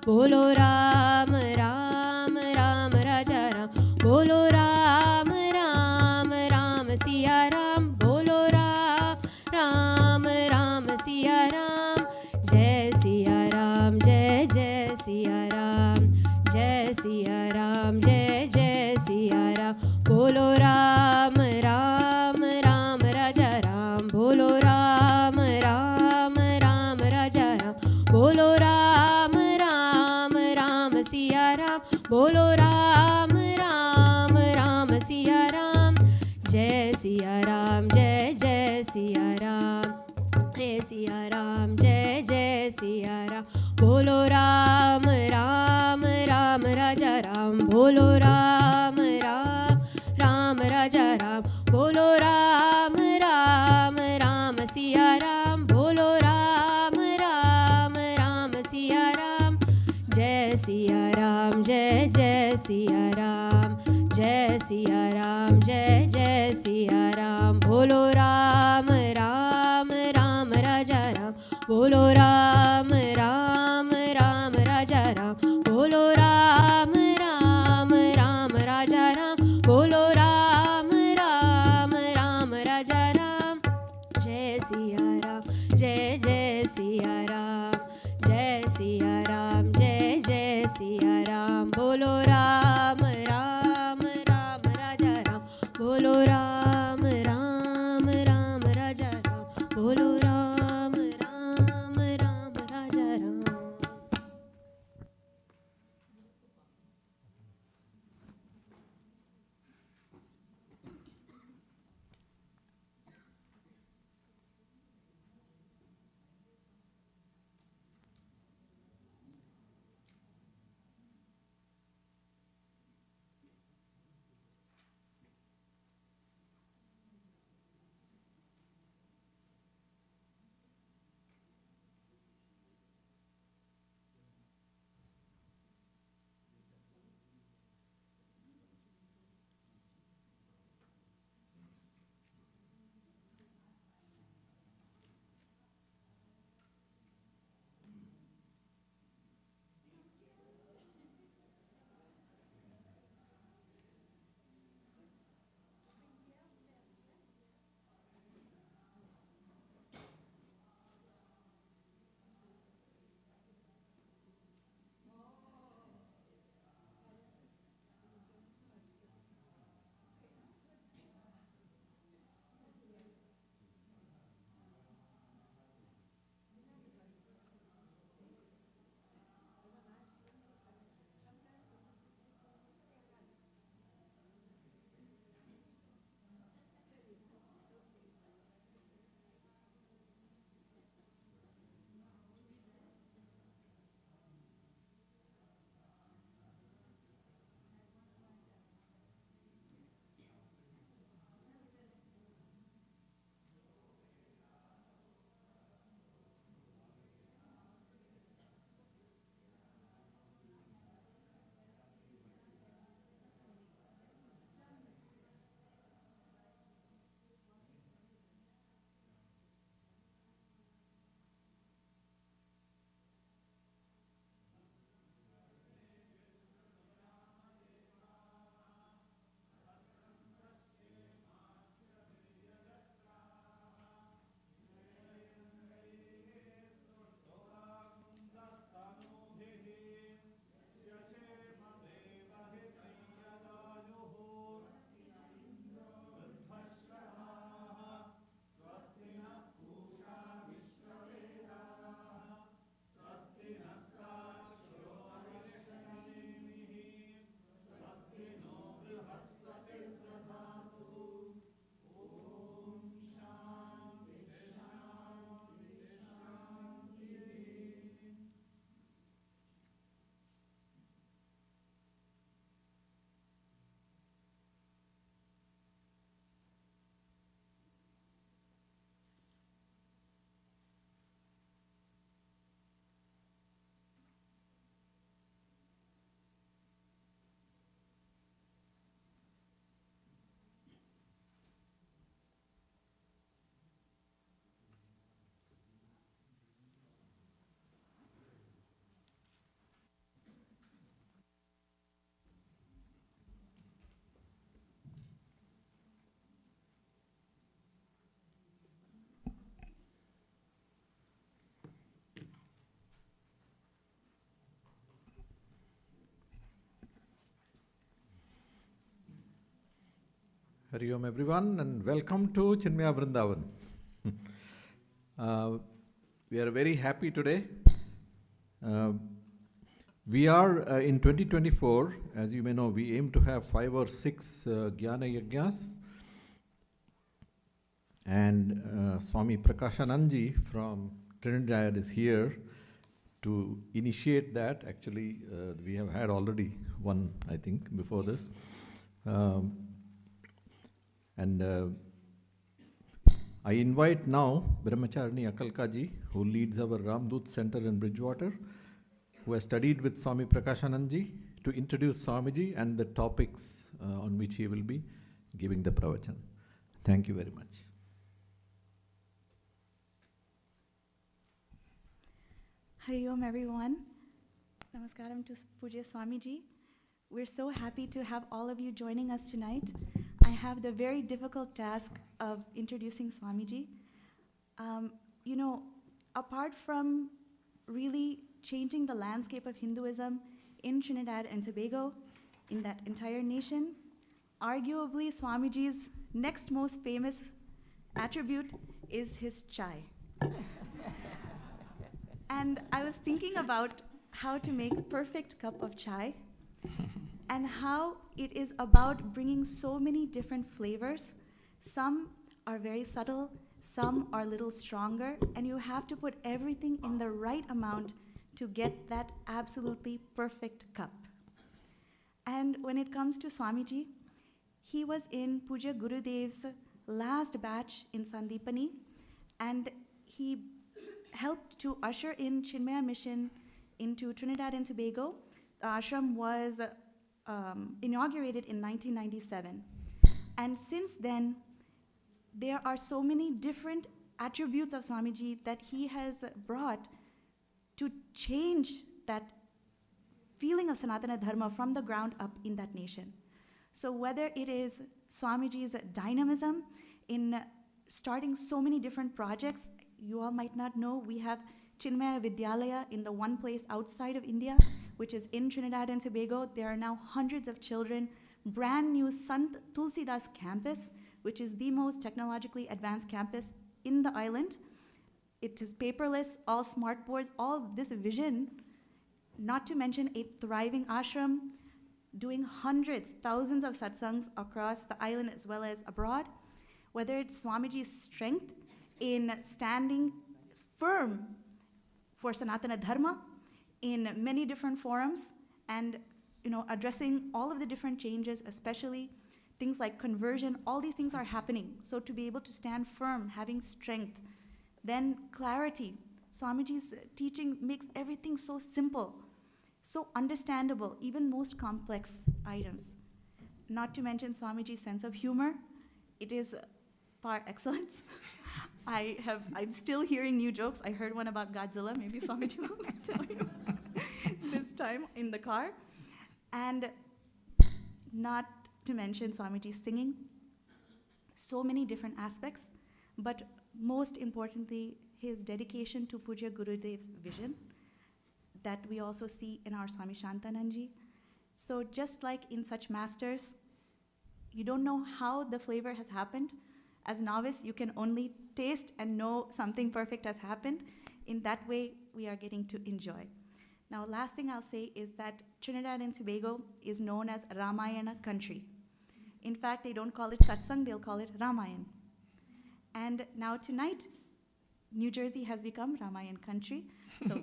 बोलो राम राम राम राजा राम, बोलो राम राम राम सिया राम, बोलो राम राम राम सिया राम। जय सिया राम जय जय सिया राम, जय सिया राम जय जय सिया राम, बोलो राम राम राम राजा राम, बोलो राम राम राम राजा राम, बोलो राम राम राम सिया राम, बोलो राम राम राम सिया राम। जय सिया राम जय जय सिया राम, जय सिया राम जय जय सिया राम, बोलो राम राम राम राजा राम, बोलो राम राम राम राजा राम, बोलो राम राम राम सिया राम, बोलो राम राम राम सिया राम। जय सिया राम जय जय सिया राम, जय सिया राम जय जय सिया राम, बोलो राम राम राम राजा राम, बोलो राम राम राम राजा राम, बोलो राम राम राम राजा राम, बोलो राम राम राम राजा राम। जय सिया राम जय जय सिया राम, जय सिया राम जय जय सिया राम, बोलो राम राम राम राजा राम, बोलो राम राम राम राजा राम, बोलो राम राम राम राजा Ram. Hari Om everyone and welcome to Chinmaya Vrindavan. We are very happy today. We are in 2024, as you may know, we aim to have 5 or 6 Jnana Yajnas. And Swami Prakashananji from Trinidad is here to initiate that. Actually, we have had already one, I think, before this. I invite now Brahmacharni Akalkaji, who leads our Ramdut Center in Bridgewater, who has studied with Swami Prakashananji, to introduce Swamiji and the topics on which he will be giving the pravachan. Thank you very much. Hari Om everyone. Namaskaram to Pujya Swamiji. We're so happy to have all of you joining us tonight. I have the very difficult task of introducing Swamiji. Apart from really changing the landscape of Hinduism in Trinidad and Tobago, in that entire nation, arguably Swamiji's next most famous attribute is his chai. And I was thinking about how to make a perfect cup of chai and how it is about bringing so many different flavors. Some are very subtle, some are a little stronger, and you have to put everything in the right amount to get that absolutely perfect cup. And when it comes to Swamiji, he was in Puja Gurudev's last batch in Sandipani, and he helped to usher in Chinmaya Mission into Trinidad and Tobago. The ashram was inaugurated in 1997. And since then, there are so many different attributes of Swamiji that he has brought to change that feeling of Sanatana Dharma from the ground up in that nation. So whether it is Swamiji's dynamism in starting so many different projects, you all might not know, we have Chinmaya Vidyalaya in the one place outside of India, which is in Trinidad and Tobago. There are now hundreds of children. Brand new Sant Tulsidas campus, which is the most technologically advanced campus in the island. It is paperless, all smart boards, all this vision, not to mention a thriving ashram, doing hundreds, thousands of satsangs across the island as well as abroad. Whether it's Swamiji's strength in standing firm for Sanatana Dharma in many different forums and addressing all of the different changes, especially things like conversion, all these things are happening. So to be able to stand firm, having strength, then clarity. Swamiji's teaching makes everything so simple, so understandable, even most complex items. Not to mention Swamiji's sense of humor. It is par excellence. I'm still hearing new jokes. I heard one about Godzilla. Maybe Swamiji will tell you this time in the car. And not to mention Swamiji's singing. So many different aspects, but most importantly, his dedication to Puja Gurudev's vision that we also see in our Swami Shantananji. So just like in such masters, you don't know how the flavor has happened. As novice, you can only taste and know something perfect has happened. In that way, we are getting to enjoy. Now, last thing I'll say is that Trinidad and Tobago is known as Ramayana country. In fact, they don't call it satsang, they'll call it Ramayan. And now tonight, New Jersey has become Ramayan country. So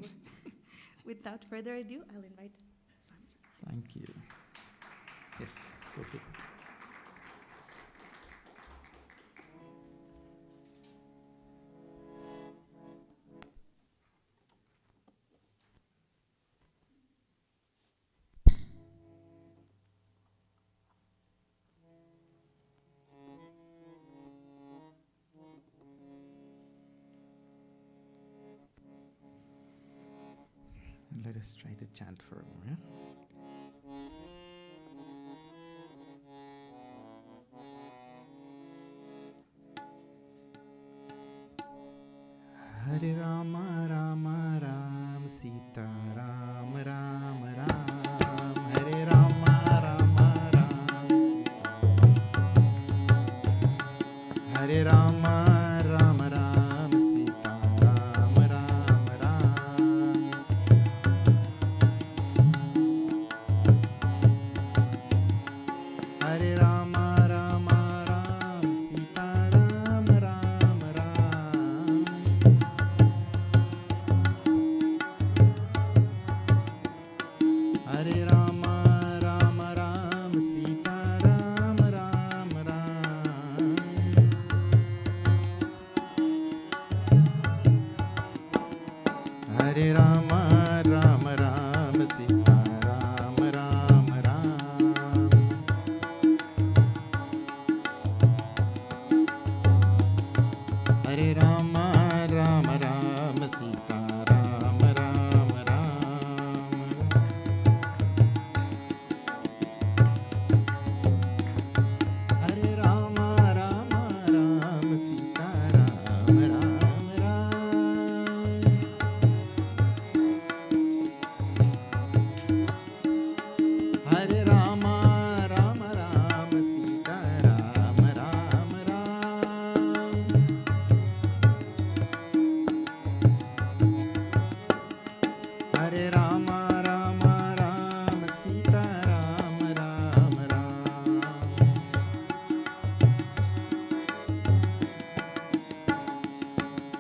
without further ado, I'll invite Swamiji. Thank you. Yes, perfect. Let us try to chant for a moment. Hare Rama, Rama Ram, Sita Ram, Ram Ram. Hare Rama, Rama Ram, Sita Ram. Hare Rama Rama Ram Sita Ram Ram Ram.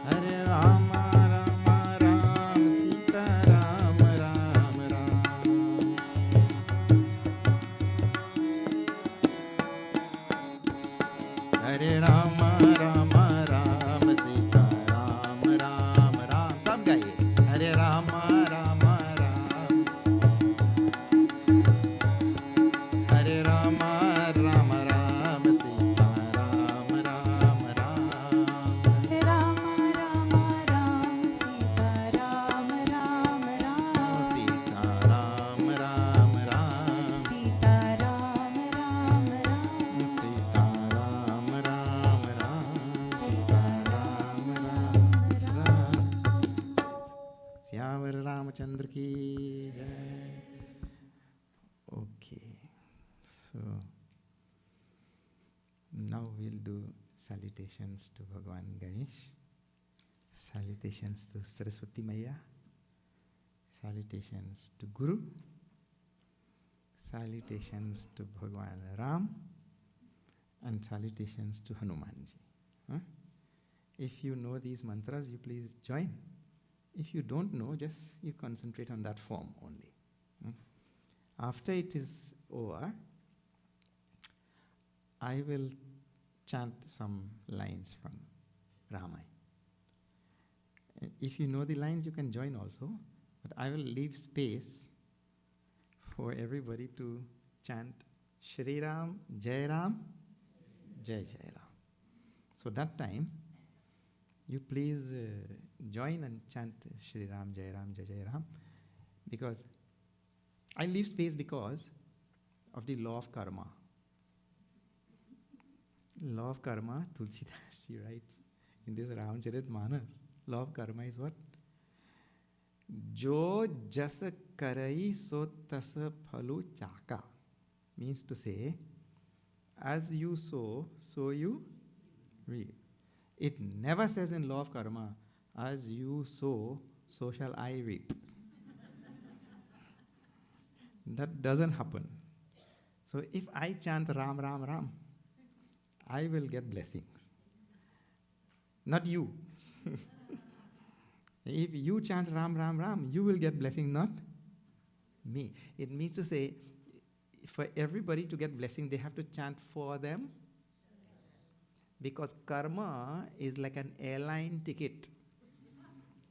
Hare Rama Rama Ram Sita Ram Ram Ram. Hare Rama Rama Ram Sita Ram Ram Ram. सब गाइए. Hare Rama Rama Ram. Hare Rama Rama Ram Sita Ram Ram Ram. Rama Rama Ram Sita Ram Ram Ram. Sita Ram Ram Ram. Sita Ram Ram Ram. Sita Ram Ram Ram. Sita Ram Ram Ram. श्यावर Ramchandra की जय. Okay, so now we'll do salutations to Bhagwan Ganesh, salutations to Saraswati Maya, salutations to Guru, salutations to Bhagwan Ram, and salutations to Hanumanji. Huh? If you know these mantras, you please join. If you don't know, just you concentrate on that form only. After it is over, I will chant some lines from Ramayana. If you know the lines, you can join also, but I will leave space for everybody to chant Shri Ram, Jai Ram, Jai Jai Ram. So that time, you please join and chant Shri Ram, Jai Ram, Jai Jai Ram, because I leave space because of the law of karma. Law of karma, Tulsidas, she writes in this Ramcharitmanas, law of karma is what? Jo jas karai so tas phalu chaka. Means to say, as you sow, so you reap. It never says in law of karma, as you sow, so shall I reap. That doesn't happen. So if I chant Ram, Ram, Ram, I will get blessings. Not you. If you chant Ram, Ram, Ram, you will get blessing, not me. It means to say, for everybody to get blessing, they have to chant for them. Because karma is like an airline ticket.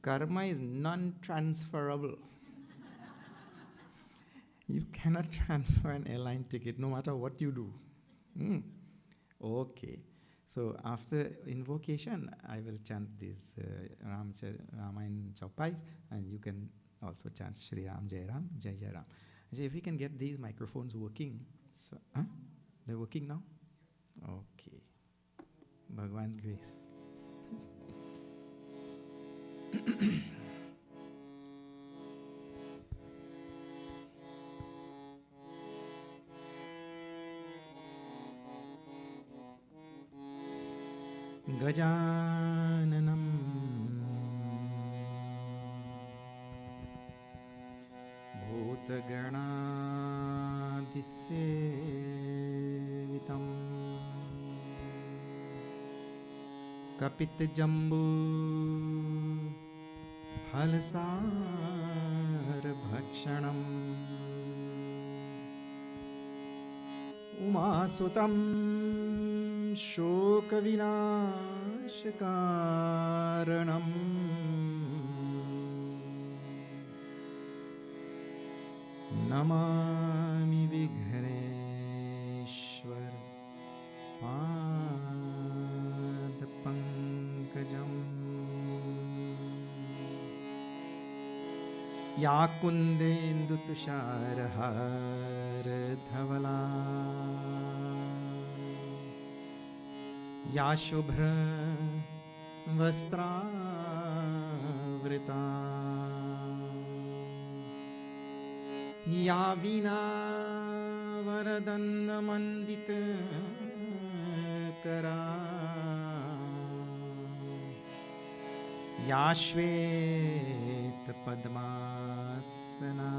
Karma is non-transferable. You cannot transfer an airline ticket no matter what you do. Okay. So after invocation, I will chant these Ramayana Chaupais, and you can also chant Shri Ram, Jai Ram, Jai Jai Ram. So if we can get these microphones working. So, they're working now? Okay. Bhagwan's grace. Gajananam Bhutaganaadisevitam Kapit Jambu Phalsar Bhakshanam Umasutam Shokavinaashakaranam Namami Vighneshwar Padapankajam Ya Kundendu Tusharahar Dhavala Ya Shubhra Vastravrita Ya Vina Varadanna Mandita Kara Ya Shvet padmasana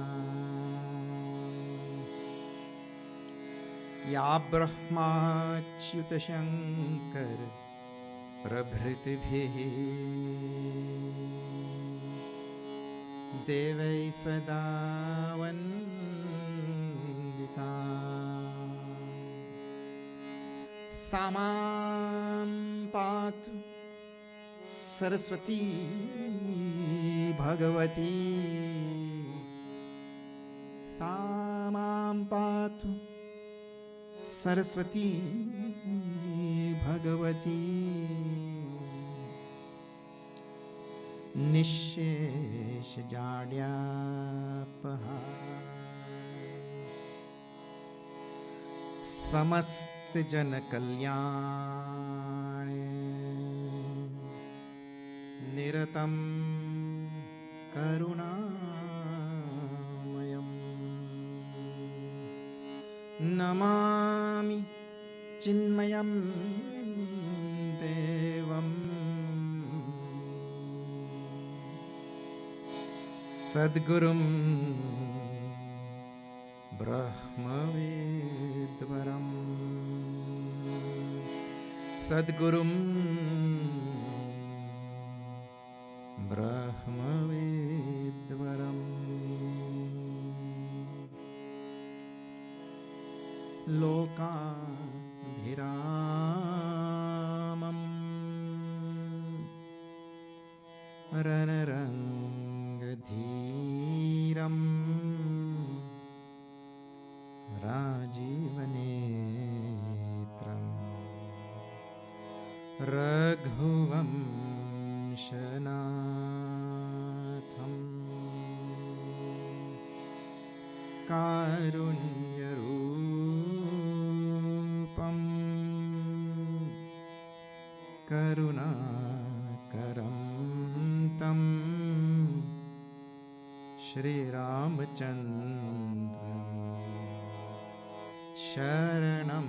या ब्रह्माच्युतशङ्कर प्रभृतिभिः देवै सदा वन्दिता सा मां पातु सरस्वती भगवती सा मां पातु सरस्वती भगवती निःशेष जाड्यापहा समस्त जन कल्याण निरतं करुणामयम् नमामि चिन्मयं देवम् सद्गुरुं ब्रह्मवेद्वरम् सद्गुरुं ब्रह्मवेद्वरम् लोकाभिरामम् रणरङ्गधीरम् राजीवनेत्रम् रघुवंशनाथम् कारुण्यरूपम् करुणाकरं तं श्रीरामचन्द्रं शरणं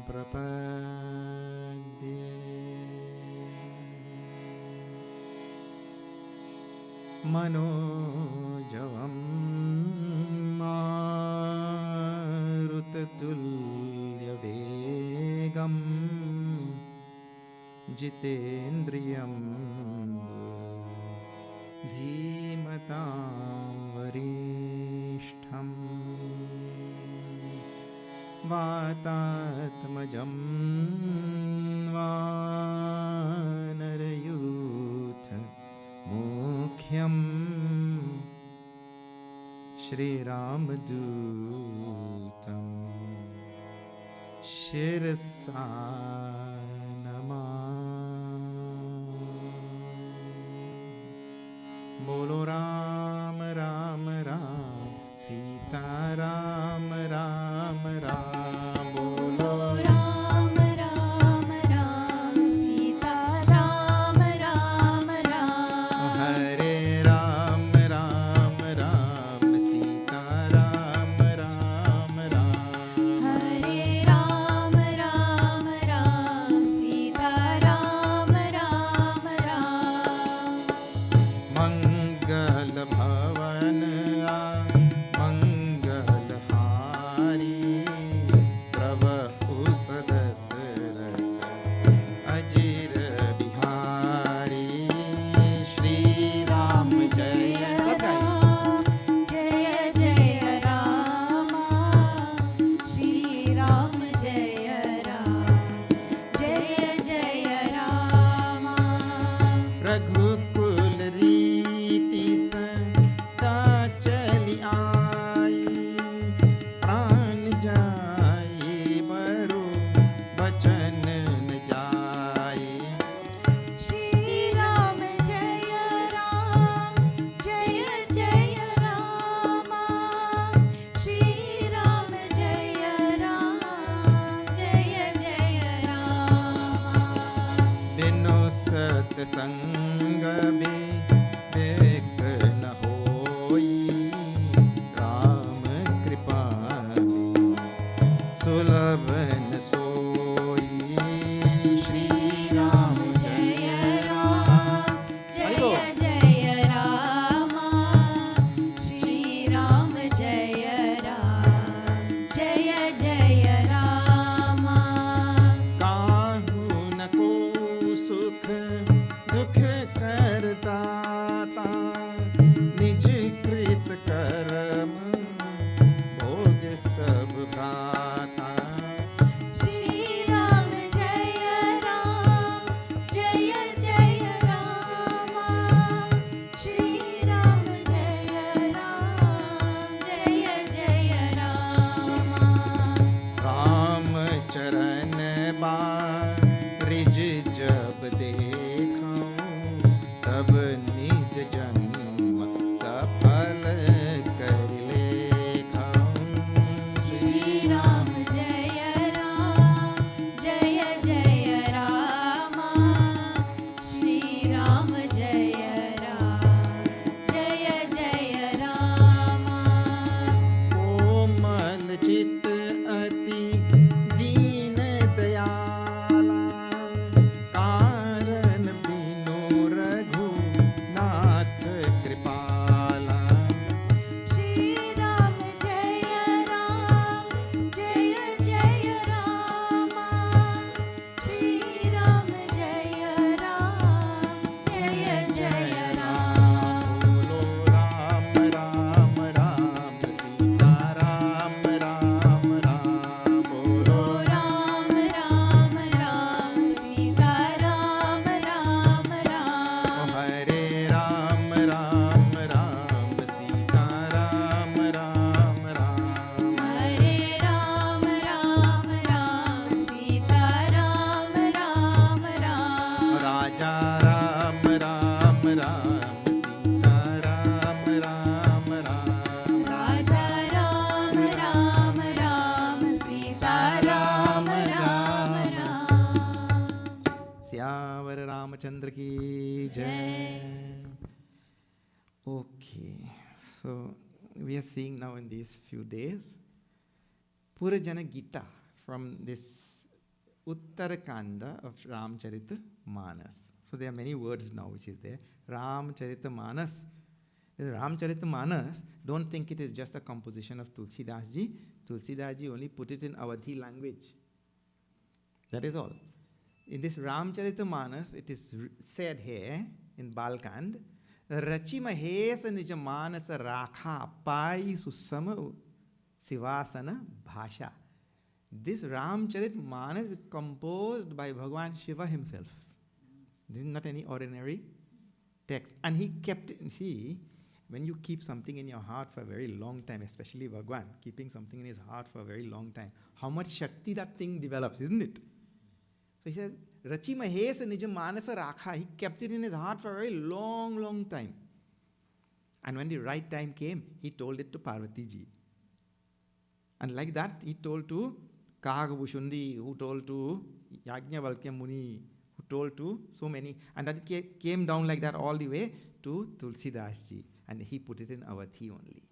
प्रपद्ये मनोजवं मारुततुल्यवेगम् जितेन्द्रियं धीमतां वरिष्ठं वातात्मजं वानरयूथ मुख्यं श्रीरामदूतं शिरसा बोलो राम राम राम सीता राम राम राम बोलो राम राम राम सीता राम राम राम हरे राम राम राम सीता राम राम राम हरे राम राम राम सीता राम राम राम मंगल भवन मंगल हारी प्रभु सदसरथ अजीर बिहारी श्री राम जय सब गाइए जय जय राम श्री राम जय राम जय जय राम रघुकुल रीति सदा चली Ramachandra ki jai. Okay, so we are seeing now in these few days Purajana Gita from this Uttarakanda of Ramcharita Manas. So there are many words now which is there. Ramcharita Manas. Ramcharita Manas, don't think it is just a composition of Tulsidas ji. Tulsidas ji only put it in Awadhi language. That is all. In this Ramcharita Manas, it is said here in Balkand, Rachi Mahesa Nija Manasa Rakha Pai Susama Sivasana Bhasha. This Ramcharit Manas is composed by Bhagwan Shiva himself. This is not any ordinary text. And he kept it, see, when you keep something in your heart for a very long time, especially Bhagwan, keeping something in his heart for a very long time, how much Shakti that thing develops, isn't it? So he says, Rachi Mahesa Nija Manasa Rakha. He kept it in his heart for a very long, long time. And when the right time came, he told it to Parvati ji. And like that, he told to Kagabushundi, who told to Yajnavalkya Muni, who told to so many. And that came down like that all the way to Tulsidas ji. And he put it in Awadhi only.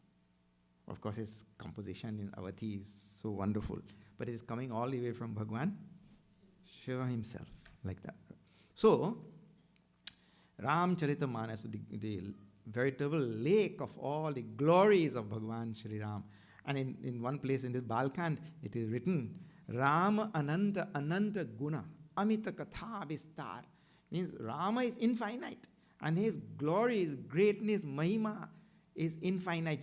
Of course, his composition in Awadhi is so wonderful. But it is coming all the way from Bhagwan Shiva himself, like that. So, Ramcharita Manas, the veritable lake of all the glories of Bhagwan Shri Ram. And in one place in this Balkand, it is written, Rama Ananta Ananta Guna, Amita Katha Vistar. Means Rama is infinite. And his glory, his greatness, Mahima is infinite.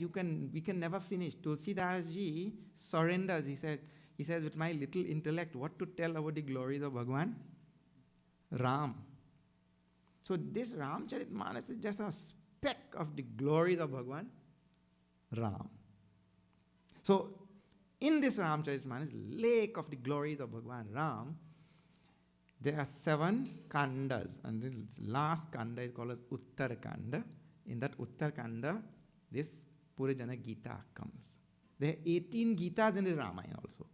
We can never finish. Tulsidas ji surrenders. He says, with my little intellect, what to tell about the glories of Bhagwan? Ram. So this Ramcharitmanas is just a speck of the glories of Bhagwan Ram. So in this Ramcharitmanas, lake of the glories of Bhagwan Ram, there are 7 kandas, and this last kanda is called as Uttarakanda. In that Uttarakanda, this Purajana Gita comes. There are 18 Gitas in the Ramayana also,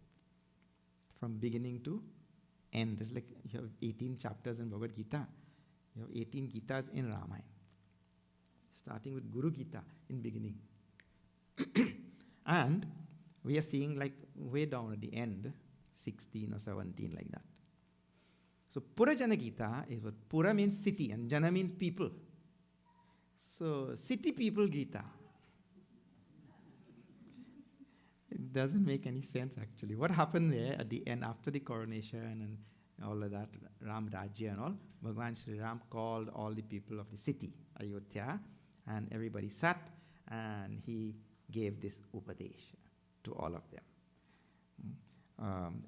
from beginning to end. It's like you have 18 chapters in Bhagavad Gita. You have 18 Gitas in Ramayana, starting with Guru Gita in beginning. And we are seeing like way down at the end, 16 or 17 like that. So Purajana Gita is what Pura means city and Jana means people. So city people Gita. It doesn't make any sense actually. What happened there at the end after the coronation and all of that, Ram Rajya and all, Bhagwan Sri Ram called all the people of the city, Ayodhya, and everybody sat and he gave this Upadesh to all of them.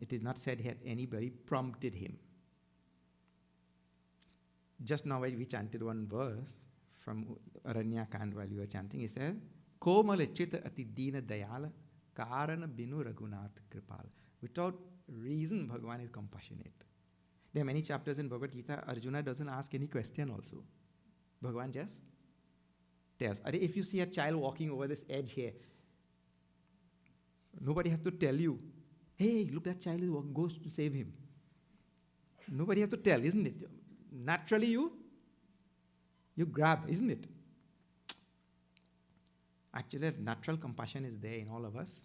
It is not said that anybody prompted him. Just now we chanted one verse from Aranyakand while we were chanting. He says, Komala Chita Ati Dina Dayala Karana Binu Raghunath Kripal. Without reason, Bhagavan is compassionate. There are many chapters in Bhagavad Gita, Arjuna doesn't ask any question also. Bhagavan just tells. If you see a child walking over this edge here, nobody has to tell you, hey, look, that child is walking, go to save him. Nobody has to tell, isn't it? Naturally you grab, isn't it? Actually, natural compassion is there in all of us.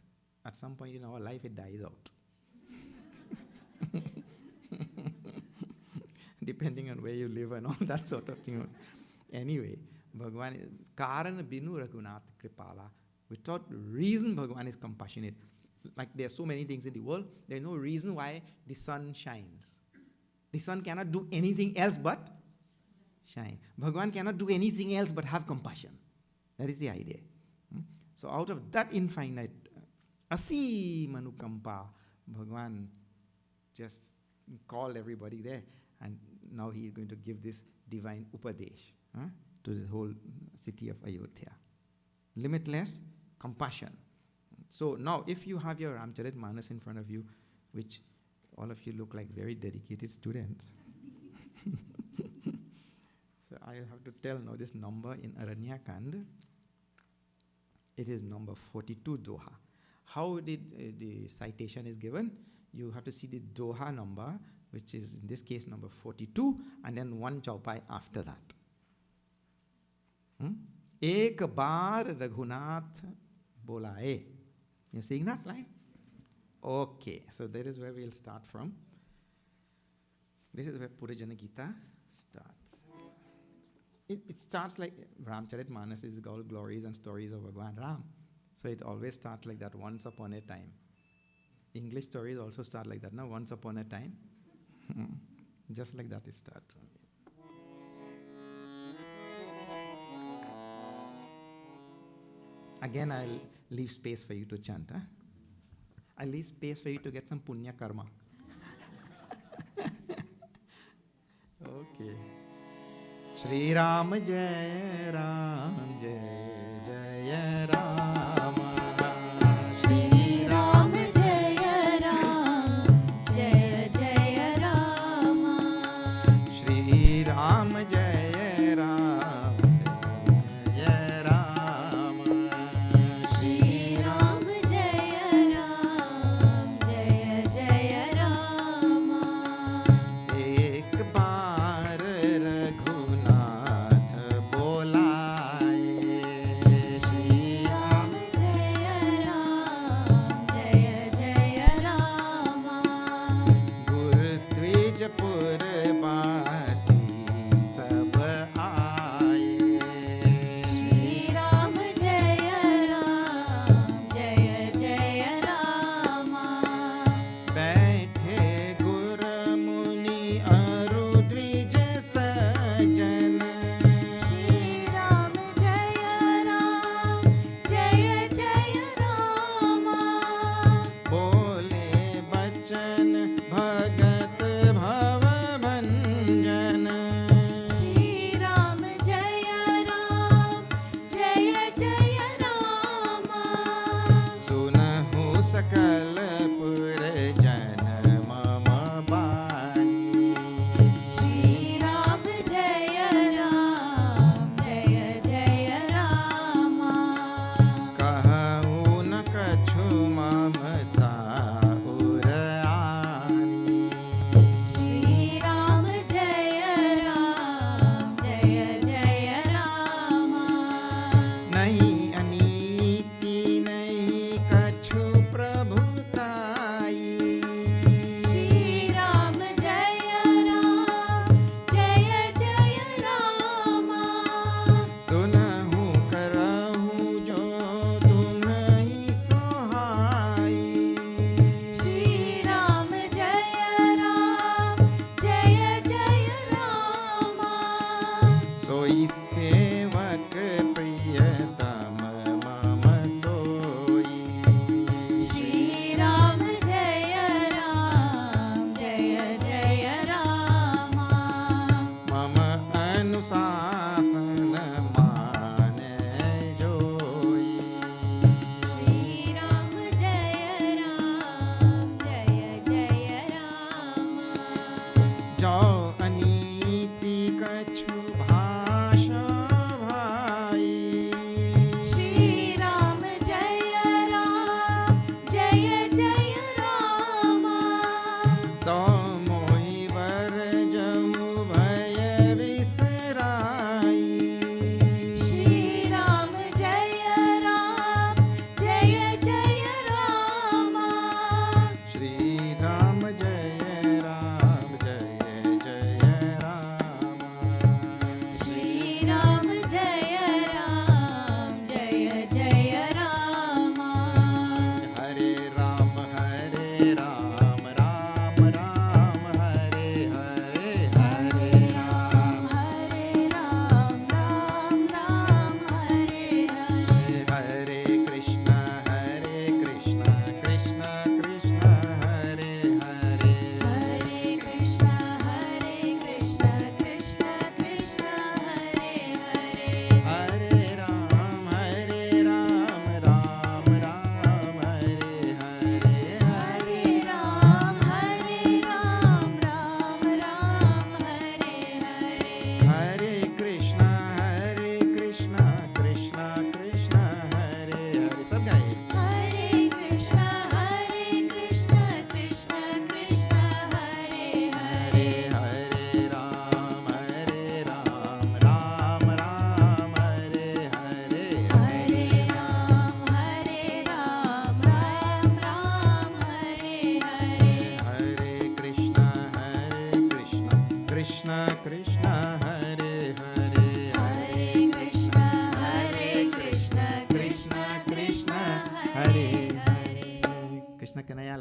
At some point in our life, it dies out. Depending on where you live and all that sort of thing. Anyway, Bhagavan is Karana Binu Raghunath Kripala. Without reason, Bhagavan is compassionate. Like there are so many things in the world, there is no reason why the sun shines. The sun cannot do anything else but shine. Bhagavan cannot do anything else but have compassion. That is the idea. So out of that infinite Asi Manukampa, Bhagavan just called everybody there, and now he is going to give this divine Upadesh to the whole city of Ayodhya. Limitless compassion. So now if you have your Ramcharitmanas in front of you, which all of you look like very dedicated students. So I have to tell now this number in Aranyakand. It is number 42 Doha. How did the citation is given? You have to see the Doha number, which is in this case number 42, and then one chaupai after that. Ek baar Raghunath bolaye. You seeing that line? Okay, so that is where we'll start from. This is where Purajana Gita starts. It starts like Ramcharitmanas is all glories and stories of Bhagwan Ram. So it always starts like that, once upon a time. English stories also start like that, no? Once upon a time. Just like that it starts. Again, I'll leave space for you to chant. Huh? I'll leave space for you to get some punya karma. Okay. Shri Ram Jai Ram Jai Jai Rama. Shri Ram Jaya Ram Jaya Jaya Rama. Shri Ram Jai Ram Jai Rama. Shri Ram Jaya Ram Jaya Jaya Rama. Ek baar Raghunath bolaye. Shri Ram Jaya Ram Jaya Jaya Rama. Gur Twijpur basi sab aaye. Shri Ram Jaya Ram Jaya Jaya Rama. बैठे गुर मुनि अरु द्विज सजन. Shri Ram Jaya Ram Jaya Jaya Rama. बोले बचन भगत भव भंजन. Shri Ram Jaya Ram Jaya Jaya Rama. सुनहु सकल पुर जन मम बानी. Shri Ram Jaya Ram Jaya Jaya Rama. कहूँ न कछु ममता उर आनी. Shri Ram Jaya Ram Jaya Jaya Rama. नहीं अनीति नहीं कछु प्रभुताई. Shri Ram Jaya Ram Jaya Jaya Rama. सुनहु करहु जो तुम्हि सोहाई. Shri Ram Jaya Ram Jaya Jaya Rama. सोई सेवक प्रियतम मम सोई. Shri Ram Jaya Ram Jaya Jaya Rama. मम अनुशासन माने जोई. Shri Ram Jaya Ram Jaya Jaya Rama. जो अनीति कछु भाषा भाई. Shri Ram Jaya Ram Jaya Jaya Rama. तो मोहि बर जहु भय विसराई. Shri Ram Jaya Ram Jaya Jaya Rama. Shri Ram जय राम जय जय Ram. Shri Ram Jaya Ram Jaya Jaya Rama. हरे Ram Ram Ram Hare Hare. Hare Ram Hare Ram Ram Ram Hare Hare. हरे Krishna Krishna Krishna Hare Hare. Hare Krishna Hare Krishna Krishna Krishna Hare Hare. हरे Ram Ram Ram Hare Hare. Hare Ram Hare Ram Ram Ram Hare Hare. हरे कृष्ण कृष्ण कृष्ण हरे हरे. सब गाए. Hare Krishna Krishna Krishna Hare Hare.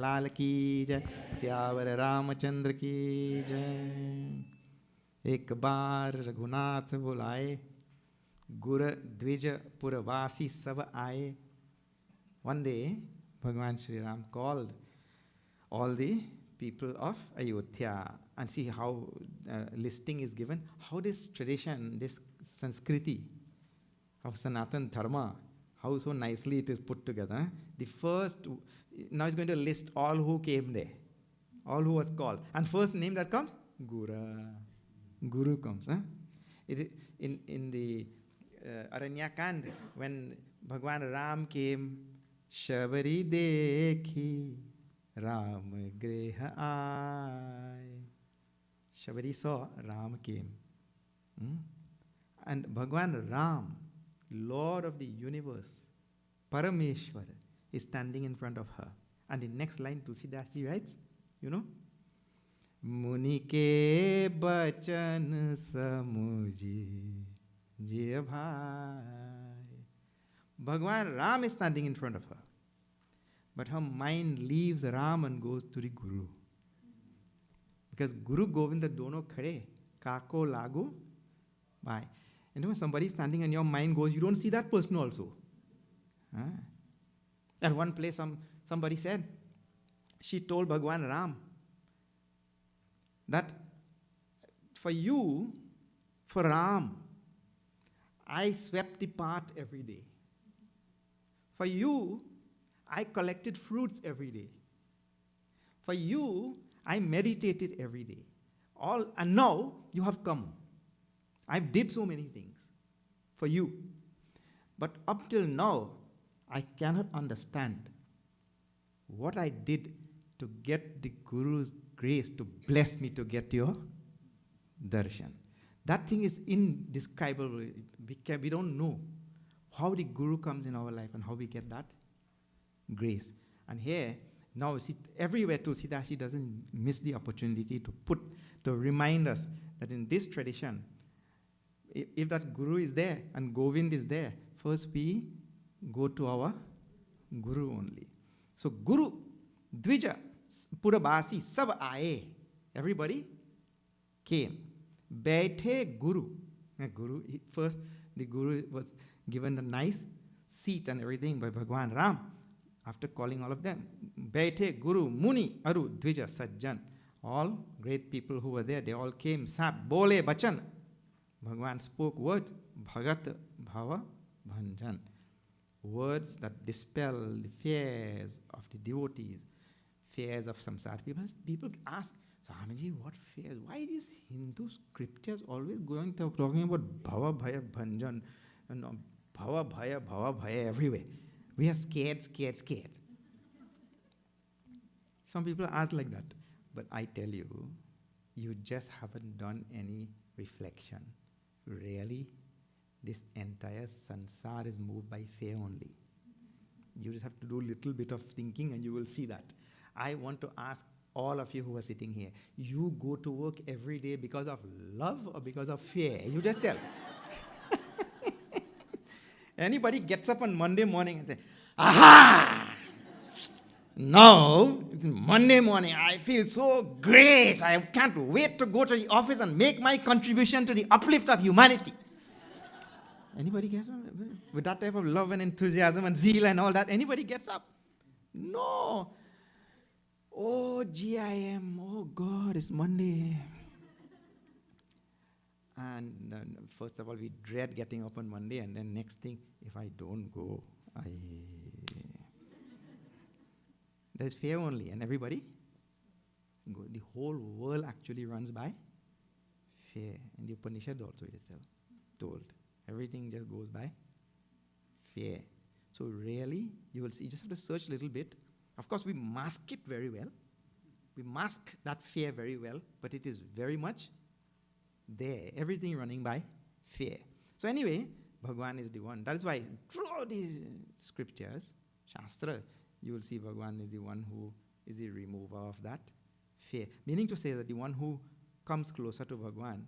लाल की जय, सियावर रामचंद्र की जय। एक बार रघुनाथ बुलाए, गुर द्विज पुरवासी सब आए. One day, Bhagwan Sri Ram called all the people of Ayodhya, and see how listing is given, how this tradition, this Sanskriti of Sanatan Dharma, how so nicely it is put together. The first, now he's going to list all who came there, all who was called. And first name that comes, Guru comes. In the Aranyakand, when Bhagwan Ram came, Shabari dekhi Ram greha aaye. Shabari saw, Ram came. And Bhagwan Ram, Lord of the universe, Parameshwar, is standing in front of her. And the next line, Tulsidas ji writes, you know, Muni ke bachan samuji jiya bhai. Bhagwan Ram is standing in front of her. But her mind leaves Ram and goes to the Guru. Because Guru Govinda dono khade, kako lagu, bhai. And when somebody is standing and your mind goes, you don't see that person also. At one place, somebody said, she told Bhagwan Ram that for you, for Ram, I swept the path every day. For you, I collected fruits every day. For you, I meditated every day. And now you have come. I did so many things for you. But up till now, I cannot understand what I did to get the Guru's grace to bless me to get your darshan. That thing is indescribable. We don't know how the Guru comes in our life and how we get that grace. And here, now see, everywhere Tulsidashi doesn't miss the opportunity to remind us that in this tradition, if that Guru is there and Govind is there, first we go to our Guru only. So Guru, Dvija, Purabasi, Sab Aaye. Everybody came. Baithe Guru. First the Guru was given a nice seat and everything by Bhagwan Ram after calling all of them. Baithe Guru, Muni, Aru, Dvija, Sajjan. All great people who were there, they all came. Sat, Bole, Bachan. Bhagwan spoke words, Bhagat, Bhava, Bhanjan. Words that dispel the fears of the devotees, fears of samsara. People ask, Swamiji, what fears? Why these Hindu scriptures always talking about Bhava, Bhaya, Bhanjan, and Bhava, Bhaya everywhere? We are scared. Some people ask like that. But I tell you, you just haven't done any reflection. Really, this entire sansar is moved by fear only. You just have to do a little bit of thinking and you will see that. I want to ask all of you who are sitting here, you go to work every day because of love or because of fear? You just tell. Anybody gets up on Monday morning and says, aha! Now, Monday morning, I feel so great. I can't wait to go to the office and make my contribution to the uplift of humanity. Anybody gets up with that type of love and enthusiasm and zeal and all that? Anybody gets up? No. Oh, GIM. Oh, God, it's Monday. And first of all, we dread getting up on Monday. And then next thing, if I don't go, there's fear only. And everybody, the whole world actually runs by fear. In the Upanishads also it is told. Everything just goes by fear. So really, you will see, you just have to search a little bit. Of course, we mask it very well. We mask that fear very well, but it is very much there. Everything running by fear. So anyway, Bhagwan is the one. That is why throughout these scriptures, Shastra, you will see Bhagwan is the one who is the remover of that fear. Meaning to say that the one who comes closer to Bhagwan,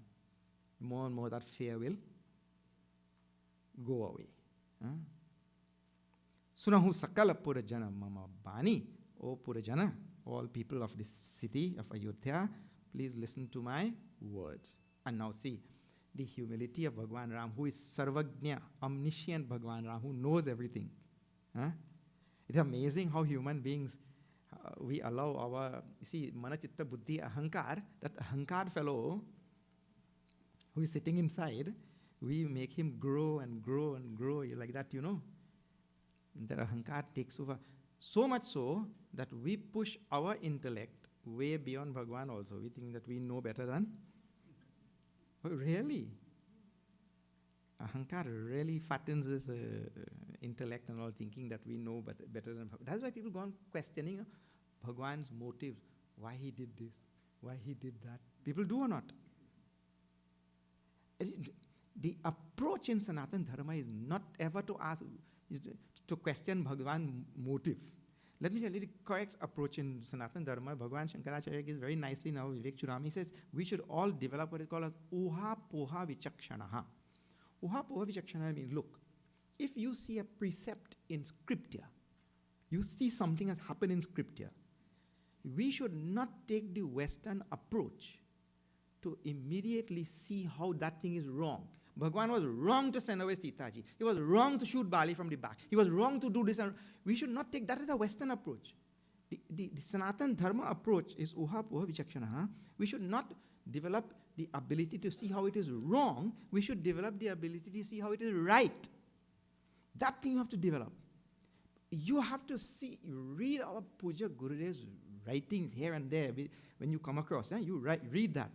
more and more that fear will go away. Sunahu sakala pura jana mama bani O Purajana, all people of this city of Ayodhya, please listen to my words. And now see, the humility of Bhagwan Ram, who is Sarvagnya, omniscient Bhagwan Ram, who knows everything. Huh? It's amazing how human beings, we allow our, see, Mana Chitta Buddhi Ahankar, that Ahankar fellow who is sitting inside, we make him grow and grow and grow like that, you know. That Ahankar takes over. So much so that we push our intellect way beyond Bhagwan also. We think that we know better than. Oh, really? Ahankar really fattens his intellect and all, thinking that we know better than Bhagwan. That's why people go on questioning Bhagwan's motives. Why he did this? Why he did that? People do or not? The approach in Sanatana Dharma is not ever to ask, to question Bhagwan's motive. Let me tell you the correct approach in Sanatana Dharma. Bhagwan Shankaracharya gives very nicely now, Vivek Chudami says, we should all develop what is called as Uha Poha Vichakshanaha. Uha Poha Vichakshanaha means, look, if you see a precept in scripture, you see something has happened in scripture, we should not take the Western approach to immediately see how that thing is wrong. Bhagwan was wrong to send away Sitaji. He was wrong to shoot Bali from the back. He was wrong to do this. And we should not take that as a Western approach. The Sanatana Dharma approach is Uha Poha Vichakshanaha. We should not develop the ability to see how it is wrong. We should develop the ability to see how it is right. That thing you have to develop. You have to see, you read our Puja Gurudev's writings here and there. When you come across, you read that.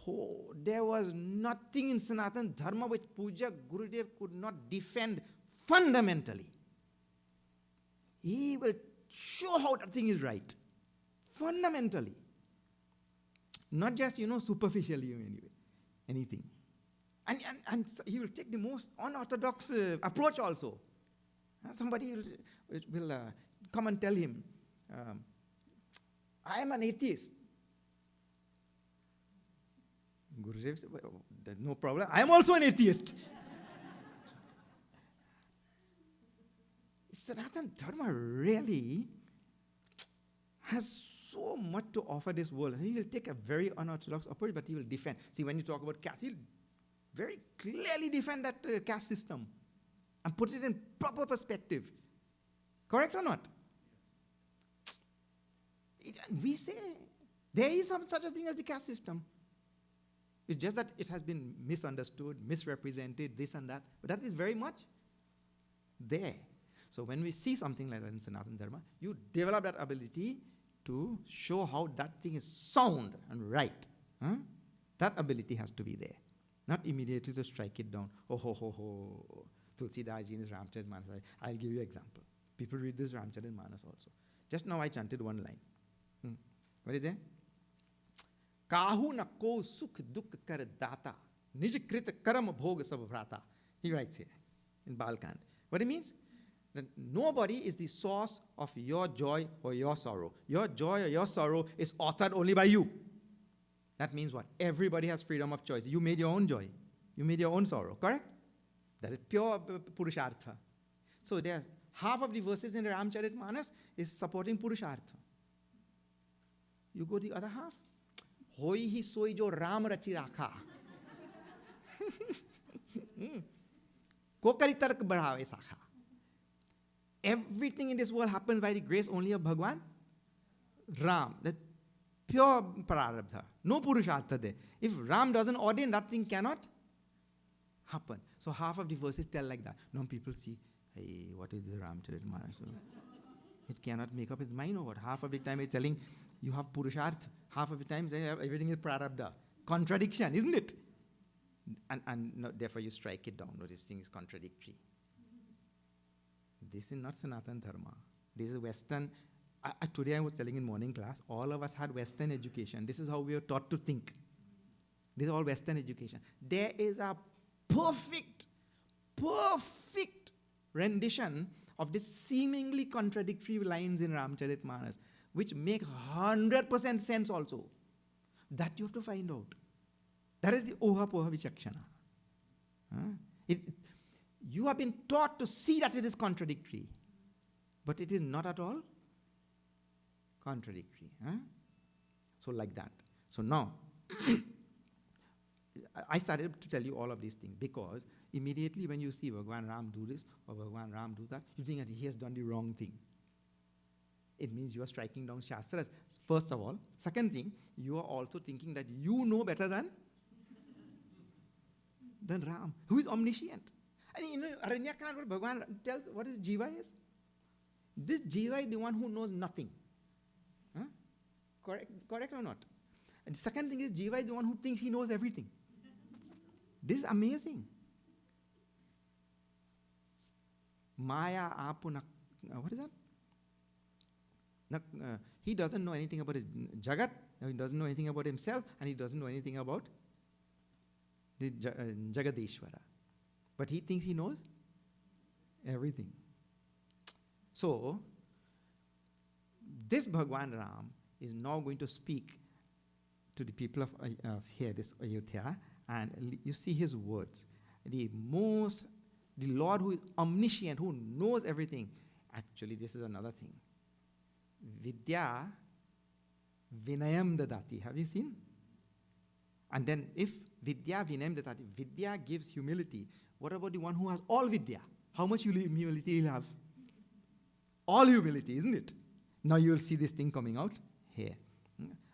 Oh, there was nothing in Sanatana Dharma which Puja Gurudev could not defend fundamentally. He will show how that thing is right. Fundamentally. Not just, superficially anyway. Anything. And he will take the most unorthodox approach also. Somebody will come and tell him, I am an atheist. Gurudev said, well, no problem. I am also an atheist. Sanatana Dharma really has so much to offer this world. He will take a very unorthodox approach, but he will defend. See, when you talk about caste, he'll very clearly defend that caste system and put it in proper perspective. Correct or not? We say there is such a thing as the caste system. It's just that it has been misunderstood, misrepresented, this and that. But that is very much there. So when we see something like that in Sanatana Dharma, you develop that ability to show how that thing is sound and right. That ability has to be there. Not immediately to strike it down. Oh, ho, ho, ho. Tulsidaji in his Ramcharitmanas. I'll give you an example. People read this Ramcharitmanas also. Just now I chanted one line. What is there? Kahu na ko sukh dukh kar data, nij krit karam bhog sab bhrata. He writes here in Balkand. What it means? That nobody is the source of your joy or your sorrow. Your joy or your sorrow is authored only by you. That means what? Everybody has freedom of choice. You made your own joy. You made your own sorrow, correct? That is pure Purushartha. So there's half of the verses in the Ramcharitmanas is supporting Purushartha. You go the other half. Hoi hi soi jo Ram rachi rakha. Kokari tark badhave sakha. Everything in this world happens by the grace only of Bhagwan Ram. That pure prarabdha. No Purushartha there. If Ram doesn't ordain, that thing cannot happen. So half of the verses tell like that. Now people see, hey, what is the Ramcharitmanas? It cannot make up its mind over. Half of the time it's telling you have Purushartha. Half of the time everything is prarabdha. Contradiction, isn't it? And no, therefore you strike it down. No, this thing is contradictory. This is not Sanatana Dharma. This is Western. Today I was telling in morning class, all of us had Western education. This is how we are taught to think. This is all Western education. There is a perfect rendition of these seemingly contradictory lines in Ramcharitmanas, which make 100% sense also. That you have to find out. That is the Oha Poha Vichakshana. You have been taught to see that it is contradictory, but it is not at all contradictory. Huh? So like that. So now, I started to tell you all of these things because immediately when you see Bhagwan Ram do this or Bhagwan Ram do that, you think that he has done the wrong thing. It means you are striking down Shastras, first of all. Second thing, you are also thinking that you know better than Ram, who is omniscient. And you know, Aranyakand, Bhagwan tells what is Jiva is. This Jiva is the one who knows nothing. Huh? Correct or not? And the second thing is Jiva is the one who thinks he knows everything. This is amazing. Maya apuna, what is that? He doesn't know anything about his Jagat, he doesn't know anything about himself, and he doesn't know anything about the Jagadeshwara. But he thinks he knows everything. So, this Bhagwan Ram is now going to speak to the people of here, this Ayodhya, and you see his words. The Lord who is omniscient, who knows everything. Actually, this is another thing. Vidya Vinayam Dadati. Have you seen? And then if Vidya Vinayam Dadati, Vidya gives humility. What about the one who has all Vidya? How much humility he'll have? All humility, isn't it? Now you will see this thing coming out here.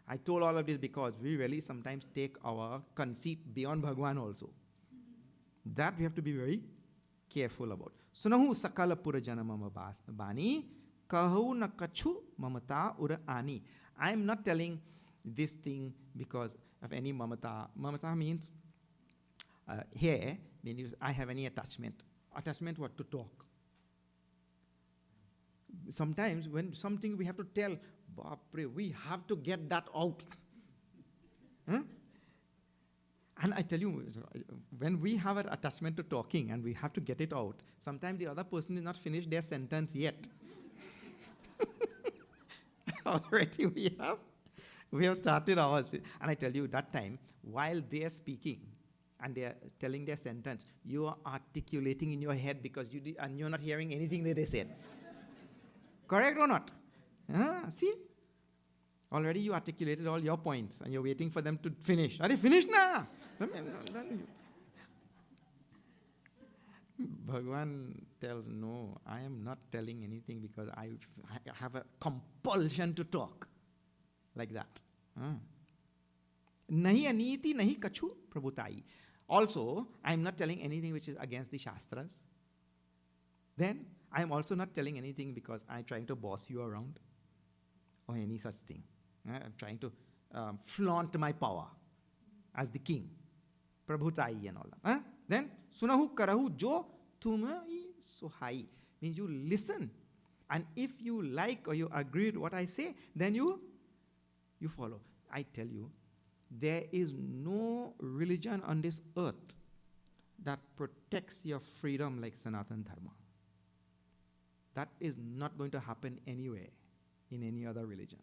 I told all of this because we really sometimes take our conceit beyond Bhagwan also. That we have to be very careful about. Sunahu sakala pura janamama bani kahu na kachu mamata ura ani. I am not telling this thing because of any mamata. Mamata means here means I have any attachment. Attachment what? To talk. Sometimes when something we have to tell, Bapre, we have to get that out. Huh? And I tell you, when we have an attachment to talking and we have to get it out, sometimes the other person is not finished their sentence yet. Already we have started ours. And I tell you, that time, while they are speaking and they are telling their sentence, you are articulating in your head because you're not hearing anything that they said. Correct or not? See? Already you articulated all your points and you're waiting for them to finish. Are they finished now? Bhagwan tells, no, I am not telling anything because I have a compulsion to talk. Like that. Nahi aniti, nahi kachu prabhutai. Also, I am not telling anything which is against the Shastras. Then, I am also not telling anything because I am trying to boss you around or any such thing. I am trying to flaunt my power as the king. Prabhutai and all that. Then, sunahu karahu jo tumai suhai. Means you listen. And if you like or you agree with what I say, then you follow. I tell you, there is no religion on this earth that protects your freedom like Sanatana Dharma. That is not going to happen anywhere in any other religion.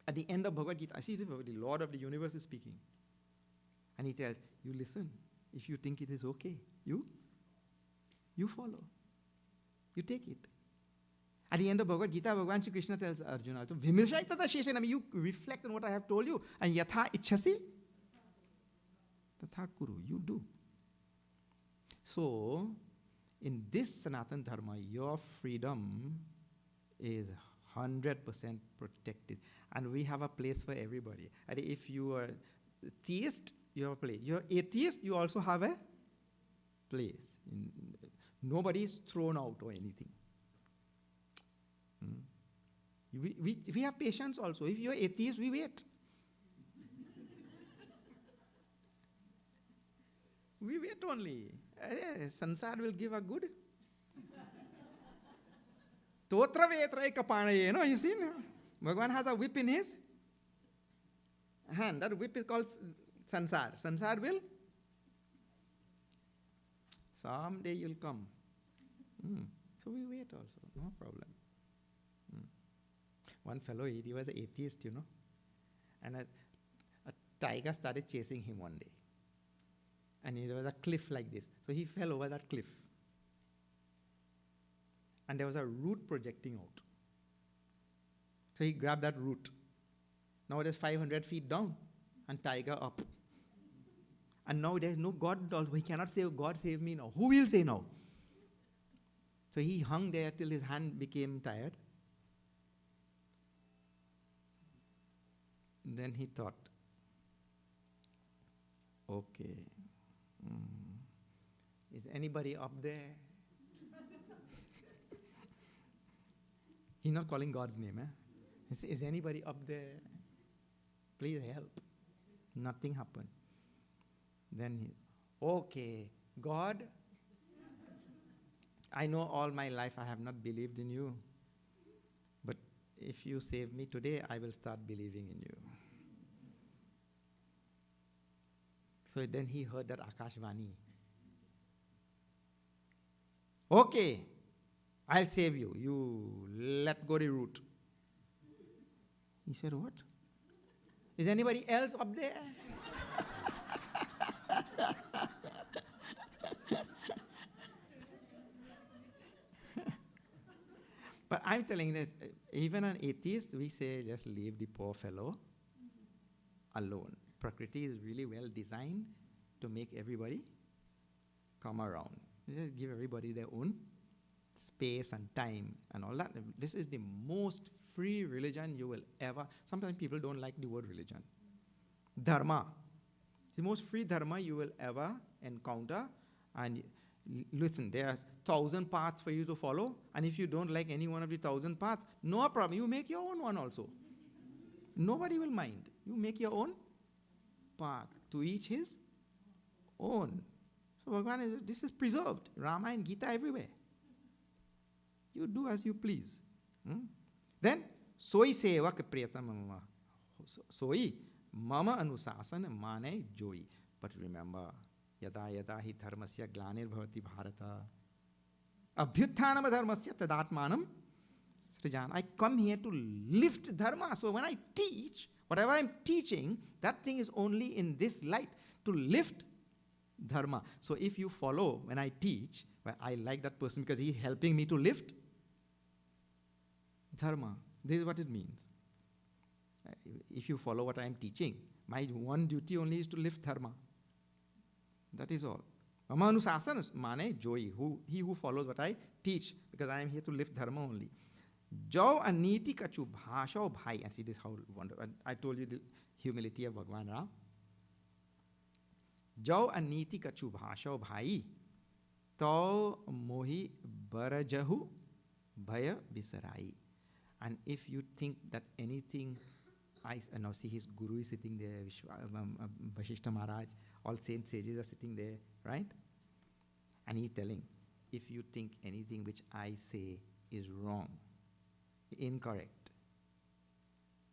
At the end of Bhagavad Gita, I see the Lord of the universe is speaking. And he tells, you listen. If you think it is okay, you follow. You take it. At the end of Bhagavad Gita, Bhagavan Shri Krishna tells Arjuna, Vimirshai tata sheshena, you reflect on what I have told you, and yatha ichhasi, tatha kuru, you do. So, in this Sanatana Dharma, your freedom is 100% protected. And we have a place for everybody. And if you are theist, you have a place. You're atheist, you also have a place. Nobody is thrown out or anything. We have patience also. If you're atheist, we wait. We wait only. Sansar will give a good. Totra vetra kapanaye, you see? Bhagavan has a whip in his hand. That whip is called Sansar. Sansar will. Someday you'll come. So we wait also, no problem. One fellow, he was an atheist, and a tiger started chasing him one day. And there was a cliff like this. So he fell over that cliff. And there was a root projecting out. So he grabbed that root. Now it is 500 feet down and tiger up. And now there is no God also. He cannot say, God save me now. Who will say now? So he hung there till his hand became tired. Then he thought, okay, is anybody up there? He's not calling God's name. He says, is anybody up there? Please help. Nothing happened. Then he, okay, God, I know all my life I have not believed in you. But if you save me today, I will start believing in you. So then he heard that Akashvani. Okay, I'll save you. You let go the root. He said, what? Is anybody else up there? But I'm telling this, even an atheist, we say just leave the poor fellow alone. Prakriti is really well designed to make everybody come around. Just give everybody their own space and time and all that. This is the most free religion you will ever. Sometimes people don't like the word religion. Dharma. The most free dharma you will ever encounter. And listen, there are 1,000 paths for you to follow. And if you don't like any one of the 1,000 paths, no problem. You make your own one also. Nobody will mind. You make your own path. To each his own. So Bhagavan, this is preserved. Rama and Gita everywhere. You do as you please. Then, soi sevak priyatama mama. Soi mama anusasana mane joy. But remember, yada yada hi dharmasya glanir bhavati bharata. Abhyuthanam dharmasya tadatmanam srijan. I come here to lift dharma. So when I teach, whatever I'm teaching, that thing is only in this light, to lift dharma. So if you follow when I teach, well, I like that person because he's helping me to lift dharma. This is what it means. If you follow what I am teaching, my one duty only is to lift dharma. That is all. Mama anusasana mane joy. He who follows what I teach, because I am here to lift dharma only. Jo aniti kachu bhasha bhai. And see this how wonderful. I told you the humility of Bhagavan Ram. Jo aniti kachu bhasha bhai. To mohi barajahu bhaya visarai. And if you think that anything, now see his guru is sitting there, Vashishta Maharaj, all saints, sages are sitting there, right? And he's telling, if you think anything which I say is wrong, incorrect,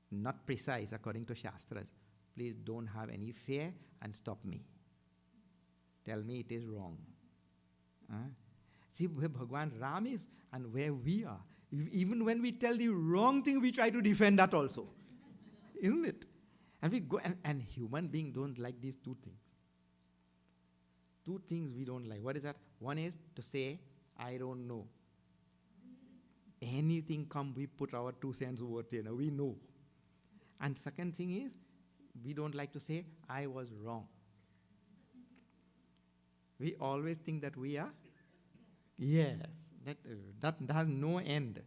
not precise according to Shastras, please don't have any fear and stop me. Tell me it is wrong. See where Bhagwan Ram is and where we are. Even when we tell the wrong thing, we try to defend that also. Isn't it? And we go, and human beings don't like these two things. Two things we don't like. What is that? One is to say, I don't know. Anything come, we put our 2 cents worth in. We know. And second thing is, we don't like to say, I was wrong. We always think that we are. Yes, that has no end.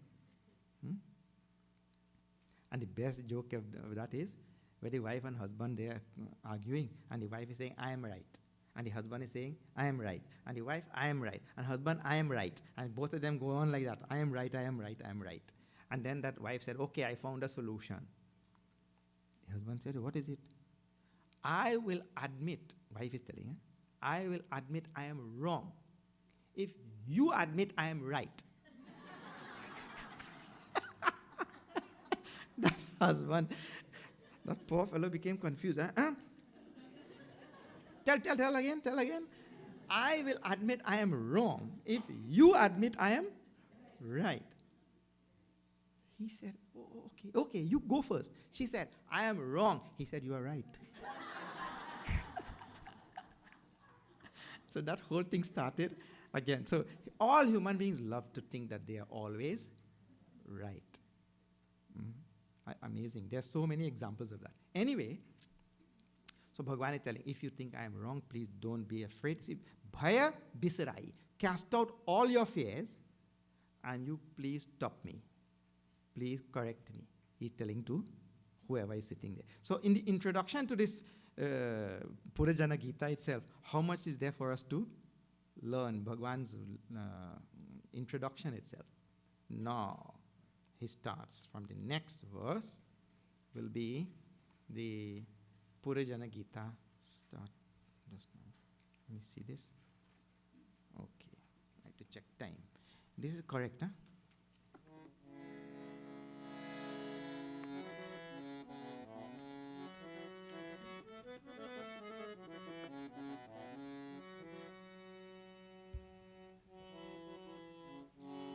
And the best joke of that is where the wife and husband, they are arguing, and the wife is saying, I am right. And the husband is saying, I am right. And the wife, I am right. And husband, I am right. And both of them go on like that. I am right, I am right, I am right. And then that wife said, okay, I found a solution. The husband said, what is it? I will admit, wife is telling, I will admit I am wrong if you admit I am right. That husband, that poor fellow became confused. Tell again. I will admit I am wrong if you admit I am right. He said, oh, okay, you go first. She said, I am wrong. He said, you are right. So that whole thing started again. So all human beings love to think that they are always right. Amazing. There are so many examples of that. Anyway, so Bhagavan is telling, if you think I am wrong, please don't be afraid. See, bhaya bisarai. Cast out all your fears and you please stop me. Please correct me. He's telling to whoever is sitting there. So in the introduction to this Purajana Gita itself, how much is there for us to learn? Bhagavan's introduction itself. Now, he starts from the next verse, will be the Purajana Gita start. Just now. Let me see this. Okay, I have to check time. This is correct, huh?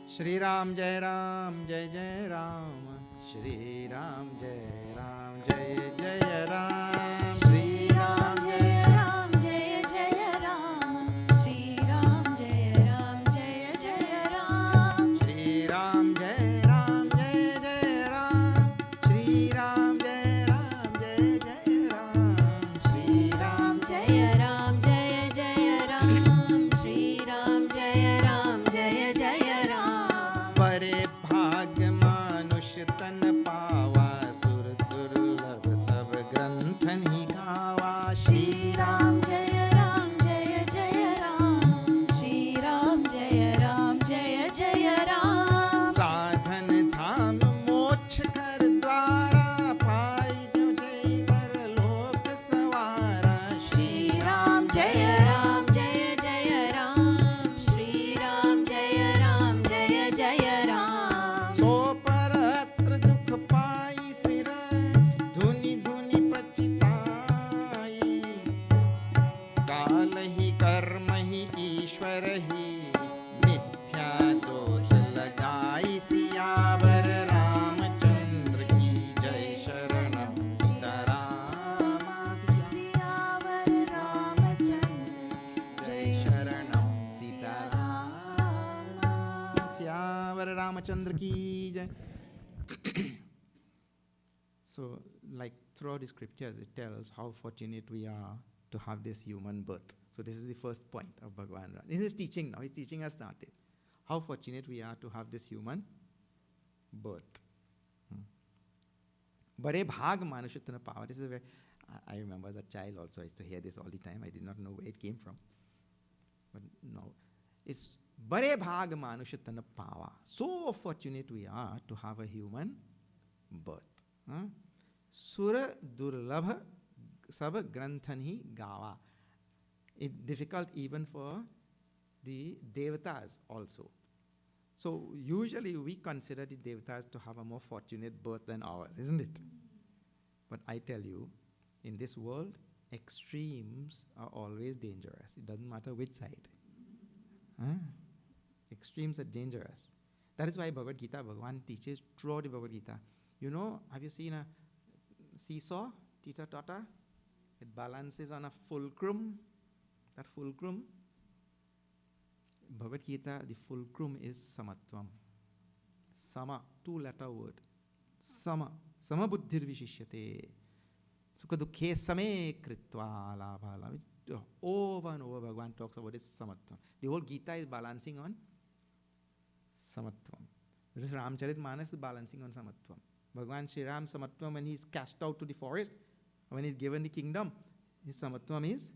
Shri Ram Jai Ram Jai Jai Ram Shri Ram Jai Ram Jai Jai Ram Shri Ram Jai Ram Jaya Jaya Ram Shri Ram Jaya Ram Jaya Jaya Ram Shri Ram Jai Ram Jai Jai Ram Shri Ram Jai Ram Jai Jai Ram Shri Ram Jaya Ram Jaya Jaya Ram Shri Ram Jaya Ram Jaya Jaya Ram परे भाग मानुष तन पावा सुर दुर्लभ सब ग्रंथ ही गावा Shri Ram Jaya Ram Jaya Jaya Ram Shri Ram Jaya Ram Jaya Jaya Ram साधन धाम मोक्ष घर द्वारा पाई जो जय बर लोक सवारा Shri Ram Jaya Ram Jaya Jaya Ram Shri Ram Jaya Ram Jaya Jaya Ram सो परत्र दुख पाई सिर धुनि धुनि पचिताई काल ही कर्म ही ईश्वर ही मिथ्या दोष लगाई सियावर रामचंद्र की जय शरणम सीताराम Siyavar Ramachandra जय शरणम सीताराम सियावर रामचंद्र की जय. So, like throughout the scriptures, it tells how fortunate we are to have this human birth. So this is the first point of Bhagavan. This is teaching now. His teaching has started. How fortunate we are to have this human birth. Bare bhag manushatana power. This is where I remember as a child also I used to hear this all the time. I did not know where it came from. But no, it's bare bhag manushatana power. So fortunate we are to have a human birth. Sura durlabha sab granthani gawa. It's difficult even for the devatas also. So usually we consider the devatas to have a more fortunate birth than ours, isn't it? But I tell you, in this world, extremes are always dangerous. It doesn't matter which side. Extremes are dangerous. That is why Bhagavad Gita, Bhagavan teaches throughout the Bhagavad Gita. You know, have you seen a seesaw, tita tata? It balances on a fulcrum. That fulcrum, Bhagavad Gita, the fulcrum is samatvam. Sama, two-letter word. Sama. Sama buddhir vishishyate. Sukha dukhe same kritva labha labha. Over and over Bhagavan talks about this samatvam. The whole Gita is balancing on samatvam. This Ramcharitmanas is balancing on samatvam. Bhagavan Shri Ram samatvam, when he is cast out to the forest, when he is given the kingdom, his samatvam is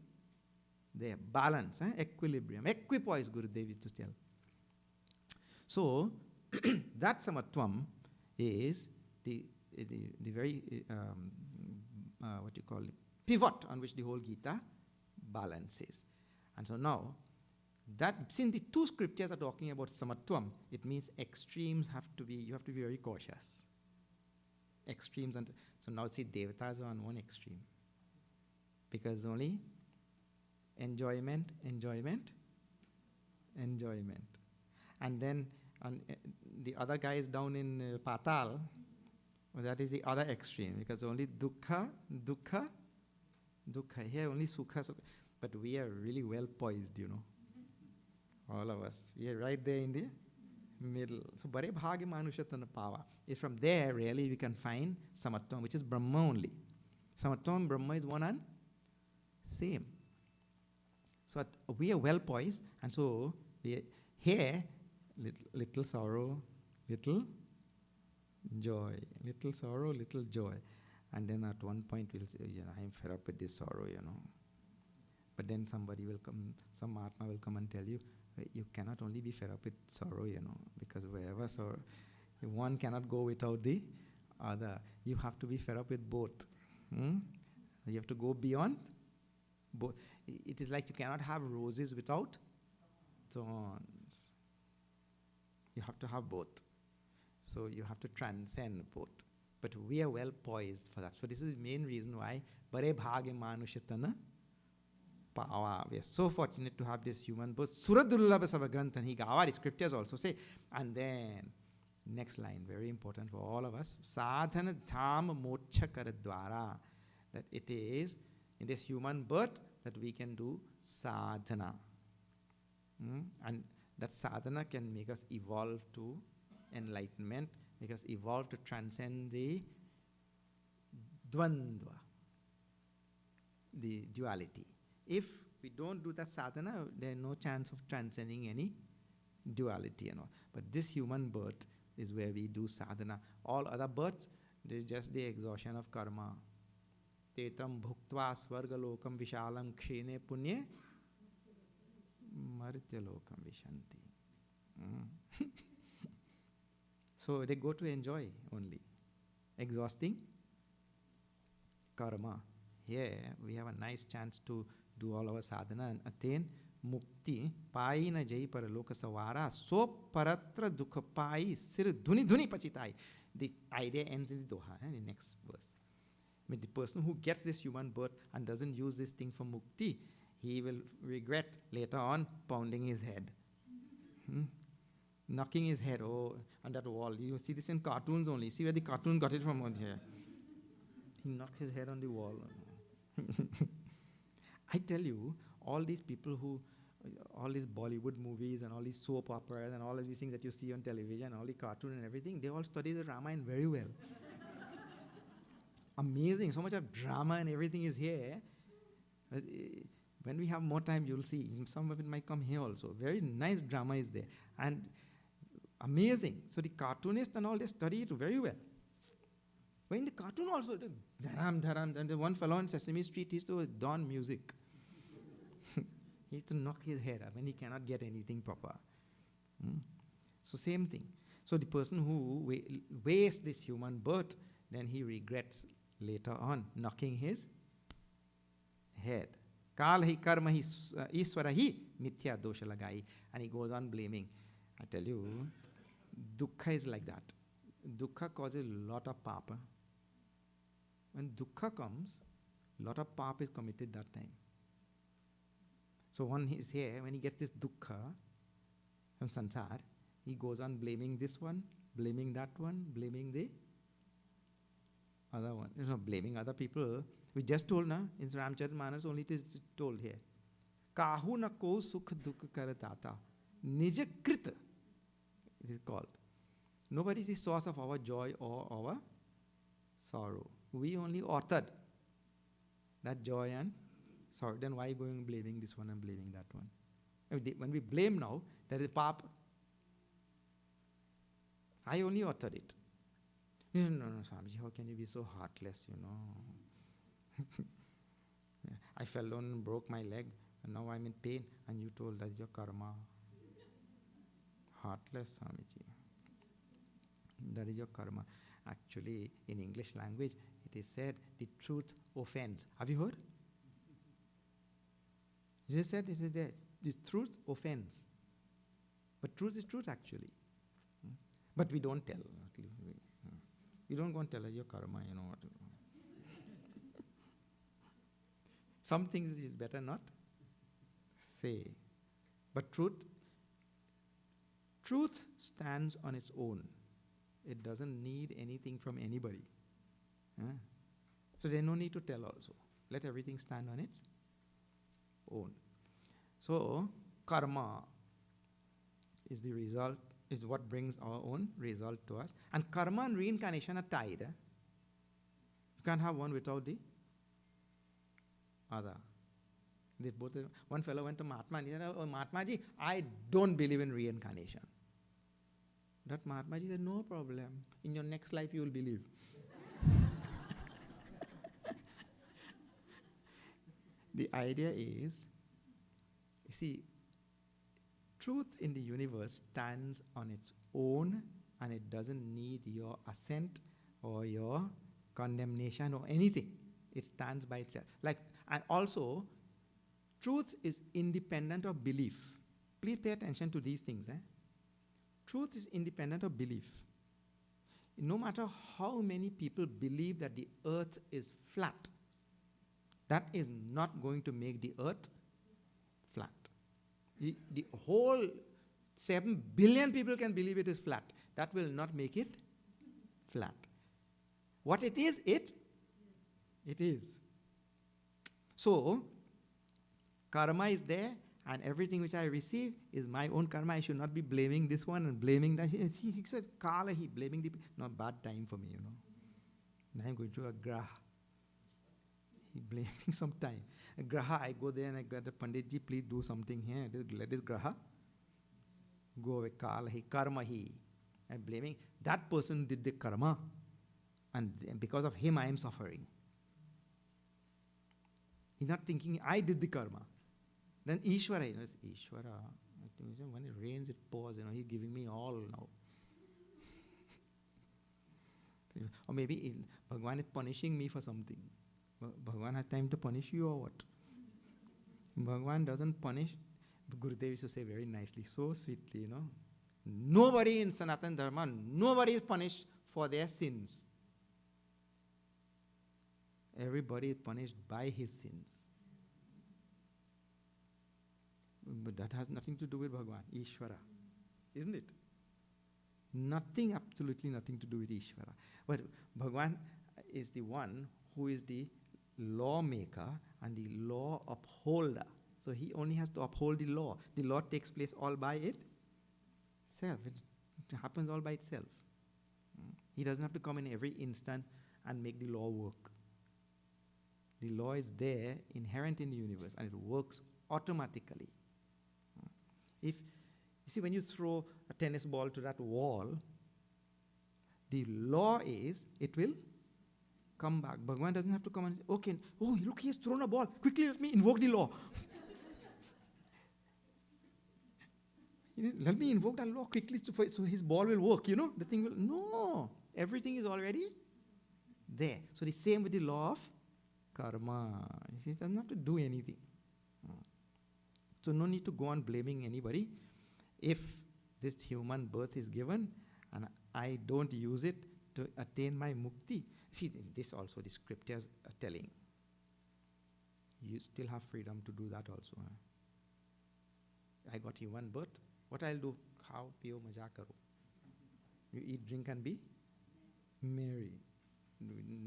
there. Balance, equilibrium. Equipoise, Gurudev used to tell. So, that samatvam is the very, what you call it, pivot on which the whole Gita balances. And so now, that since the two scriptures are talking about samatvam, it means extremes have to be, you have to be very cautious. Extremes, and so now see, devatas are on one extreme. Because only enjoyment, enjoyment, enjoyment. And then the other guy is down in Patal. Well, that is the other extreme, because only dukkha, dukkha, dukkha. Here only sukha, sukha. But we are really well poised, you know. All of us. We are right there in the Middle. So Bare Bhagi Manushatana Pava. Is from there really we can find Samatvam, which is Brahma only. Samatvam and Brahma is one and same. So we are well poised, and so we here little sorrow, little joy, little sorrow, little joy. And then at one point we'll say, I'm fed up with this sorrow, But then somebody will come, some Mahatma will come and tell you, you cannot only be fed up with sorrow, because wherever sorrow, one cannot go without the other. You have to be fed up with both. You have to go beyond both. It is like you cannot have roses without thorns. You have to have both. So you have to transcend both. But we are well poised for that. So this is the main reason why Bare Bhage Manushatana Pava. We are so fortunate to have this human birth. Suradullabha Sabagrantan, he our scriptures also say. And then, next line, very important for all of us. Sadhana dham moksha karadvara. That it is in this human birth that we can do sadhana. And that sadhana can make us evolve to enlightenment, make us evolve to transcend the dvandva, the duality. If we don't do that sadhana, there is no chance of transcending any duality and all. But this human birth is where we do sadhana. All other births, there is just the exhaustion of karma. Tetam bhuktva svargalokam vishalam kshene punye martyalokam vishanti. So they go to enjoy only. Exhausting karma. Here we have a nice chance to do all our sadhana and attain mukti. Pai na jai paraloka savara so paratra dukha pai sir dhuni dhuni pachitai. The idea ends in the doha, in the next verse. I mean, the person who gets this human birth and doesn't use this thing for mukti, he will regret later on pounding his head. Knocking his head on that wall. You see this in cartoons only. See where the cartoon got it from on here. He knocked his head on the wall. I tell you, all these people who, all these Bollywood movies and all these soap operas and all of these things that you see on television, all the cartoon and everything, they all study the Ramayana very well. Amazing. So much of drama and everything is here. When we have more time, you'll see. Some of it might come here also. Very nice drama is there. And amazing. So the cartoonists and all, they study it very well. But in the cartoon also, dharam, dharam, and the one fellow on Sesame Street used to don music. He used to knock his head up when he cannot get anything proper. So same thing. So the person who wastes this human birth, then he regrets later on knocking his head. Kal hi karma hi iswara hi mithya dosha lagai. And he goes on blaming. I tell you, dukkha is like that. Dukkha causes a lot of papa. When dukkha comes, a lot of papa is committed that time. So one is here, when he gets this dukkha from sansar, he goes on blaming this one, blaming that one, blaming the other one. Blaming other people. We just told, na, in Ramcharitmanas only it is told here. Kahu na ko sukh dukh karatata. Nija krit, it is called. Nobody is the source of our joy or our sorrow. We only authored that joy and sorrow. Then why going blaming this one and blaming that one? When we blame now, there is pap. I only authored it. No, Swamiji, how can you be so heartless, I fell down and broke my leg, and now I'm in pain, and you told that's your karma. Heartless, Swamiji. That is your karma. Actually, in English language, it is said the truth offends. Have you heard? It is said it is there. The truth offends. But truth is truth actually. But we don't tell. You don't go and tell her your karma, what. Some things is better not say. But truth stands on its own. It doesn't need anything from anybody. So there's no need to tell also. Let everything stand on its own. So karma is the result is what brings our own result to us. And karma and reincarnation are tied. You can't have one without the other. One fellow went to Mahatma and he said, "Oh, Mahatma ji, I don't believe in reincarnation." That Mahatma ji said, "No problem. In your next life you will believe." The idea is, you see, truth in the universe stands on its own and it doesn't need your assent or your condemnation or anything. It stands by itself. And also, truth is independent of belief. Please pay attention to these things. Truth is independent of belief. No matter how many people believe that the earth is flat, that is not going to make the earth flat. The whole 7 billion people can believe it is flat. That will not make it flat. What it is, it is. So, karma is there, and everything which I receive is my own karma. I should not be blaming this one and blaming that. He said, Kala, he blaming the... Not bad time for me, Now I'm going through a graha. He blaming some time. A graha, I go there and I got the Panditji, please do something here. Let this graha go away. Kala, he, karma, he. I'm blaming. That person did the karma. And because of him, I am suffering. He's not thinking, I did the karma. Then Ishvara, it's Ishvara. When it rains, it pours. He's giving me all now. Or maybe Bhagavan is punishing me for something. Bhagavan has time to punish you or what? Bhagavan doesn't punish. Gurudev used to say very nicely, so sweetly, Nobody in Sanatana Dharma, nobody is punished for their sins. Everybody is punished by his sins. But that has nothing to do with Bhagavan, Ishvara. Isn't it? Nothing, absolutely nothing to do with Ishvara. But Bhagavan is the one who is the lawmaker and the law upholder. So he only has to uphold the law. The law takes place all by itself. It happens all by itself. He doesn't have to come in every instant and make the law work. The law is there, inherent in the universe, and it works automatically. If you see, when you throw a tennis ball to that wall, the law is it will come back. Bhagavan doesn't have to come and say, okay, oh, look, he has thrown a ball. Quickly, let me invoke the law. Let me invoke that law quickly so his ball will work, The thing will... No, everything is already there. So the same with the law of karma. He doesn't have to do anything. So no need to go on blaming anybody. If this human birth is given and I don't use it to attain my mukti. See, this also the scriptures are telling. You still have freedom to do that also. I got human birth. What I'll do? Khao, piyo, maja karo. You eat, drink and be merry.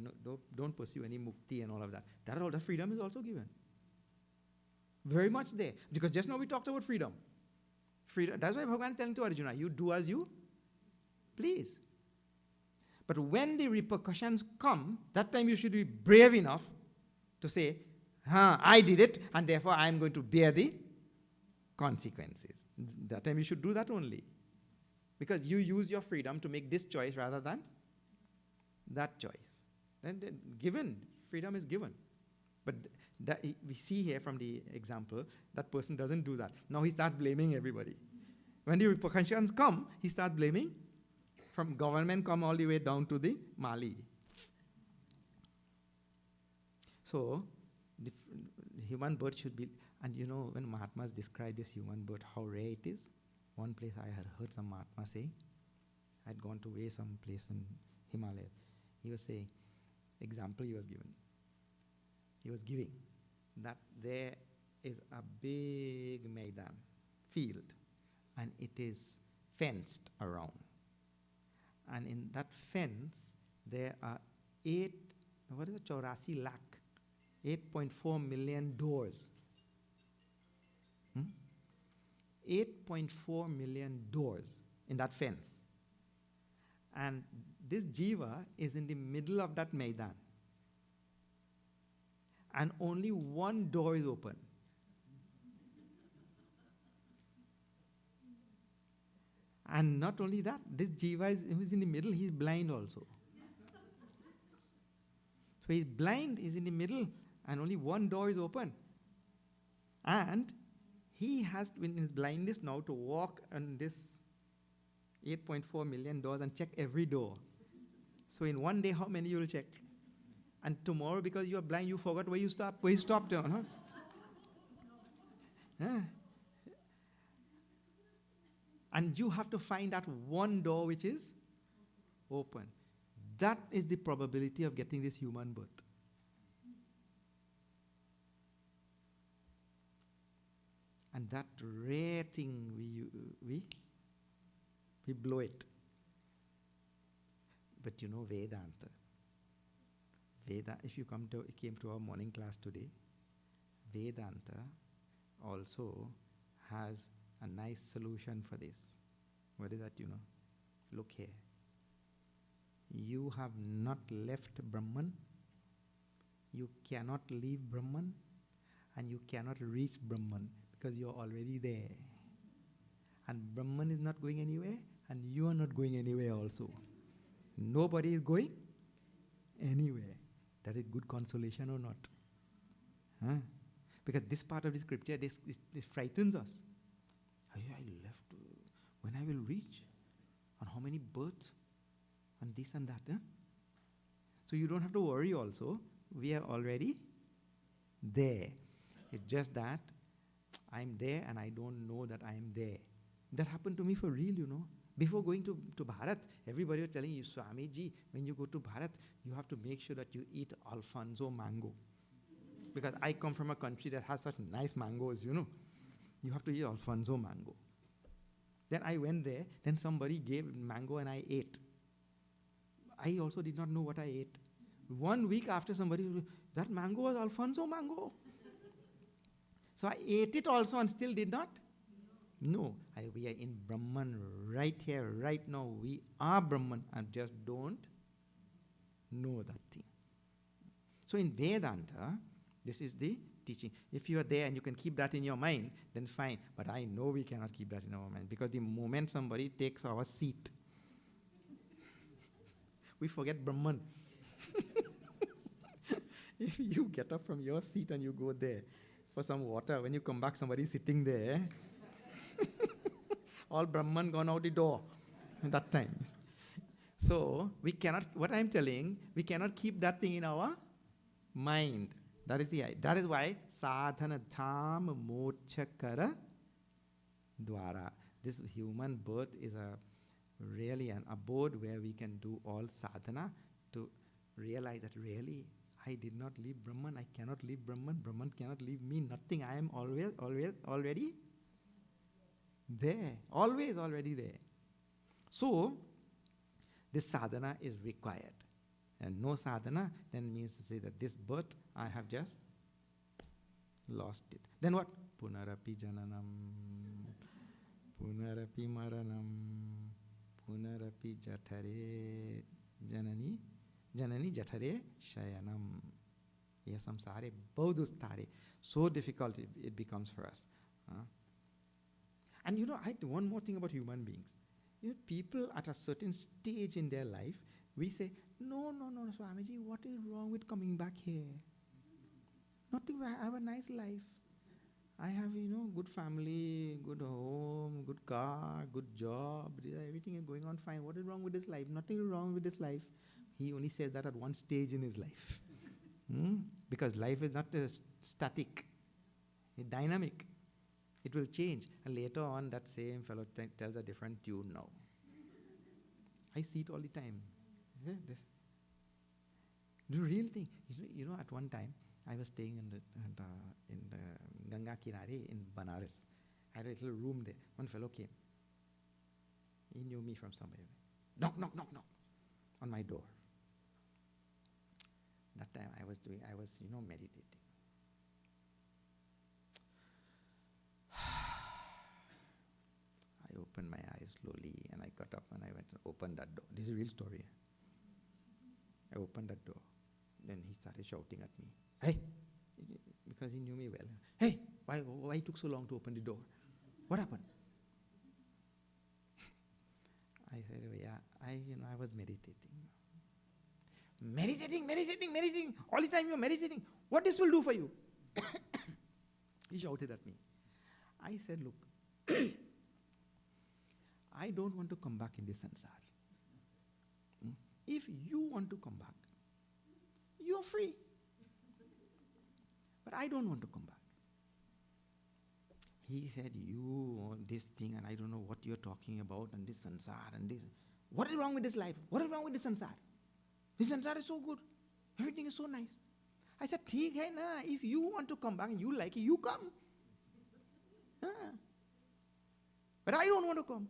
No, don't pursue any mukti and all of that. That freedom is also given. Very much there. Because just now we talked about freedom. Freedom. That's why Bhagavan is telling to Arjuna, you do as you please. But when the repercussions come, that time you should be brave enough to say, I did it, and therefore I am going to bear the consequences. That time you should do that only. Because you use your freedom to make this choice rather than that choice. Then given, freedom is given. But we see here from the example, that person doesn't do that. Now he starts blaming everybody. When the repercussions come, he starts blaming. From government come all the way down to the Mali. So, the human birth should be... And when Mahatmas describe this human birth, how rare it is. One place I had heard some Mahatma say, I'd gone to some place in Himalaya. He was saying, example he was giving, that there is a big Maidan, field, and it is fenced around. And in that fence, there are 8.4 million doors. 8.4 million doors in that fence. And this jiva is in the middle of that Maidan. And only one door is open. And not only that, this jiva is in the middle, he's blind also. So he's blind, he's in the middle, and only one door is open. And he has, in his blindness now, to walk on this 8.4 million doors and check every door. So in one day, how many you will check? And tomorrow, because you are blind, you forgot where you stopped. Huh? Yeah. And you have to find that one door which is open. That is the probability of getting this human birth. And that rare thing, we blow it. But you know Vedanta. If you came to our morning class today, Vedanta also has a nice solution for this. What is that, you know? Look here. You have not left Brahman, you cannot leave Brahman, and you cannot reach Brahman because you're already there. And Brahman is not going anywhere, and you are not going anywhere also. Nobody is going anywhere. That is good consolation or not? Huh? Because this part of the scripture, this frightens us. I left, when I will reach, and how many births, and this and that. Huh? So you don't have to worry also. We are already there. It's just that I'm there and I don't know that I am there. That happened to me for real, you know. Before going to Bharat, everybody was telling you, Swamiji, when you go to Bharat, you have to make sure that you eat Alfonso mango. Because I come from a country that has such nice mangoes, you know. You have to eat Alfonso mango. Then I went there, then somebody gave mango and I ate. I also did not know what I ate. 1 week after somebody, that mango was Alfonso mango. So I ate it also and still did not? No. We are in Brahman right here, right now. We are Brahman and just don't know that thing. So in Vedanta, this is the teaching. If you are there and you can keep that in your mind, then fine. But I know we cannot keep that in our mind because the moment somebody takes our seat, we forget Brahman. If you get up from your seat and you go there for some water, when you come back, somebody is sitting there. All Brahman gone out the door at that time. So we cannot, what I'm telling, we cannot keep that thing in our mind. That is why sadhana dham mochakara dwara. This human birth is really an abode where we can do all sadhana to realize that really I did not leave Brahman, I cannot leave Brahman, Brahman cannot leave me, nothing, I am always already there, always already there. So, this sadhana is required. And no sadhana then means to say that this birth, I have just lost it. Then what? Punarapi jananam, punarapi maranam, punarapi jathare janani, janani jathare shayanam. Yes, samsare bodhustare. So difficult it becomes for us. And you know, one more thing about human beings. You know, people at a certain stage in their life, we say, no, Swamiji, what is wrong with coming back here? Nothing, I have a nice life. I have, you know, good family, good home, good car, good job, everything is going on fine. What is wrong with this life? Nothing is wrong with this life. He only says that at one stage in his life. Because life is not static, it's dynamic. It will change. And later on, that same fellow tells a different tune now. I see it all the time. Do you really think? You know, at one time, I was staying in the Ganga Kinare in Banaras. I had a little room there. One fellow came. He knew me from somewhere. Knock, knock, knock, knock on my door. That time I was, meditating. I opened my eyes slowly, and I got up and I went and opened that door. This is a real story. I opened that door. Then he started shouting at me. Hey! Because he knew me well. Hey! Why took so long to open the door? What happened? I said, oh, yeah, I was meditating. Meditating. All the time you're meditating. What this will do for you? He shouted at me. I said, look, I don't want to come back in this sansar. If you want to come back, you're free. But I don't want to come back. He said, you, this thing, and I don't know what you're talking about, and this sansar, and this. What is wrong with this life? What is wrong with this sansar? This sansar is so good. Everything is so nice. I said, theek hai na, if you want to come back and you like it, you come. But I don't want to come.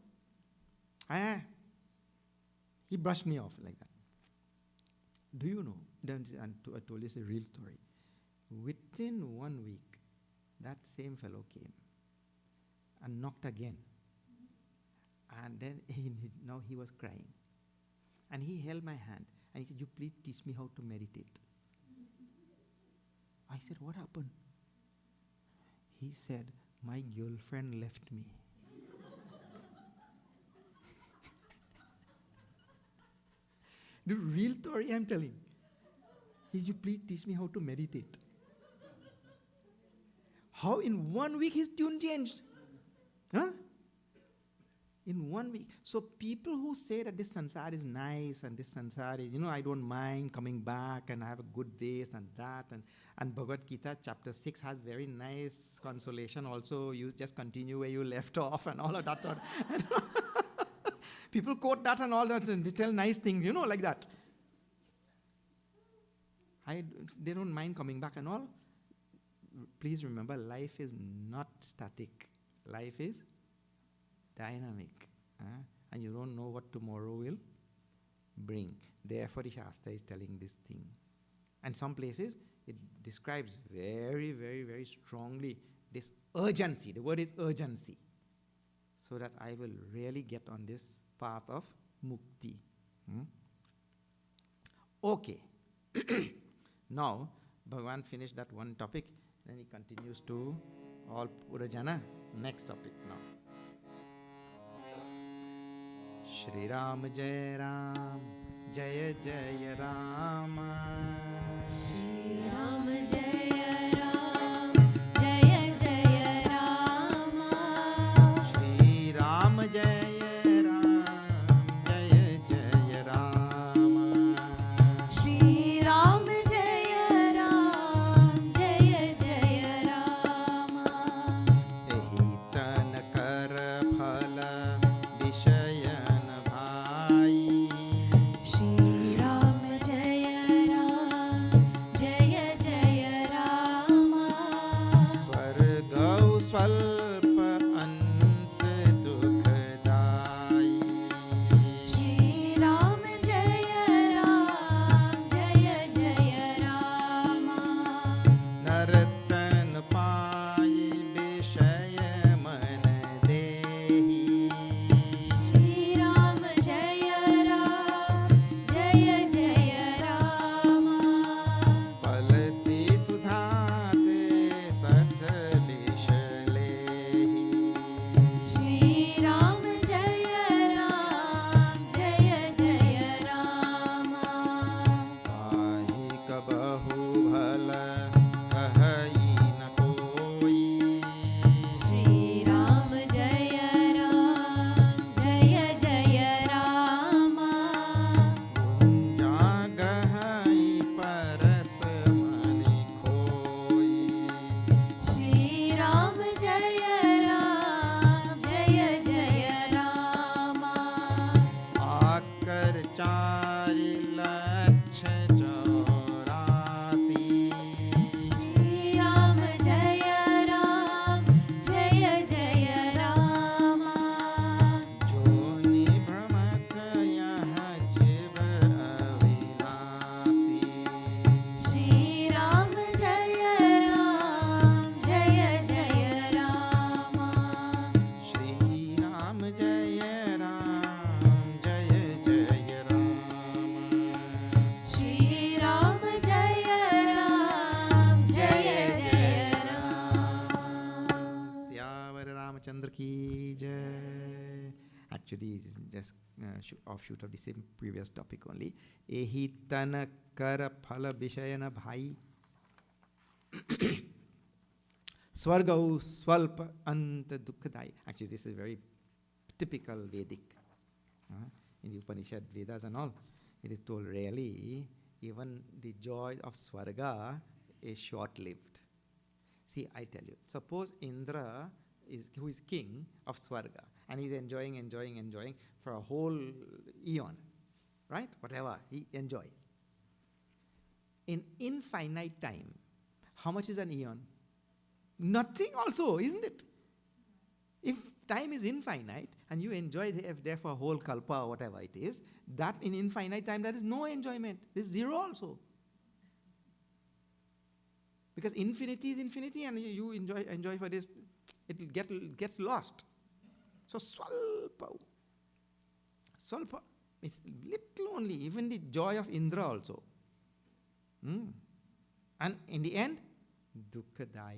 He brushed me off like that. Do you know, I told you it's a real story. Within 1 week, that same fellow came and knocked again. And then now he was crying. And he held my hand and he said, you please teach me how to meditate. I said, what happened? He said, my girlfriend left me. The real story I'm telling. He said, you please teach me how to meditate. How in 1 week his tune changed? Huh? In 1 week. So people who say that this sansar is nice and this sansar is, I don't mind coming back and I have a good this and that. And Bhagavad Gita chapter 6 has very nice consolation also. You just continue where you left off and all of that sort. People quote that and all that and they tell nice things, like that. They don't mind coming back and all. Please remember, life is not static. Life is dynamic. And you don't know what tomorrow will bring. Therefore, the Shastra is telling this thing. And some places, it describes very, very, very strongly this urgency. The word is urgency. So that I will really get on this path of mukti. Okay. Now, Bhagavan finished that one topic. Then he continues to all Purajana. Next topic now. Shri Ram Jai Ram, Jaya Jaya Rama. Shri Ram Jaya Ram, Jaya Jaya Rama. Shri Ram Jaya Ram, Jaya Jaya Rama. Shri Ram Jaya Ram, Jaya Jaya Rama. Ehi tan kar phala vishayan bhai. Shri Ram Jaya Ram, Jaya Jaya Rama. Swargau swalpa ant dukhdai. Shri Ram Jaya Ram, Jaya Jaya Rama. Naratan pai vishaya man dehi. Shri Ram Jaya Ram, Jaya Jaya Rama. Palati sudhate satlish lehi. Shri Ram Jaya Ram, Jaya Jaya Rama. Ahi kabahu bhala kahai na koi. Shri Ram Jaya Ram, Jaya Jaya Rama. Jagahai paras mani khoi. Shri Ram Jaya Ram, Jaya Jaya Rama. Akar chari lachh chaurasi. Shri Ram Jaya Ram, Jaya Jaya Rama. Joni brahmat yah jiv avinasi. Shri Ram Jaya Ram, Jaya Jaya Rama. Shri Ram Jai less offshoot of the same previous topic only. Ehi tana kara phala vishayana bhai. Swargau swalpa anta dukkadai. Actually, this is very typical Vedic. In the Upanishad, Vedas and all, it is told really, even the joy of Swarga is short-lived. See, I tell you, suppose Indra, who is king of Swarga, and he's enjoying for a whole eon, right? Whatever, he enjoys. In infinite time, how much is an eon? Nothing also, isn't it? If time is infinite, and you enjoy there for a whole kalpa or whatever it is, that in infinite time, there is no enjoyment. There is zero also. Because infinity is infinity, and you enjoy for this, it gets lost. So swalpa is little only, even the joy of Indra also. And in the end, dukkadai.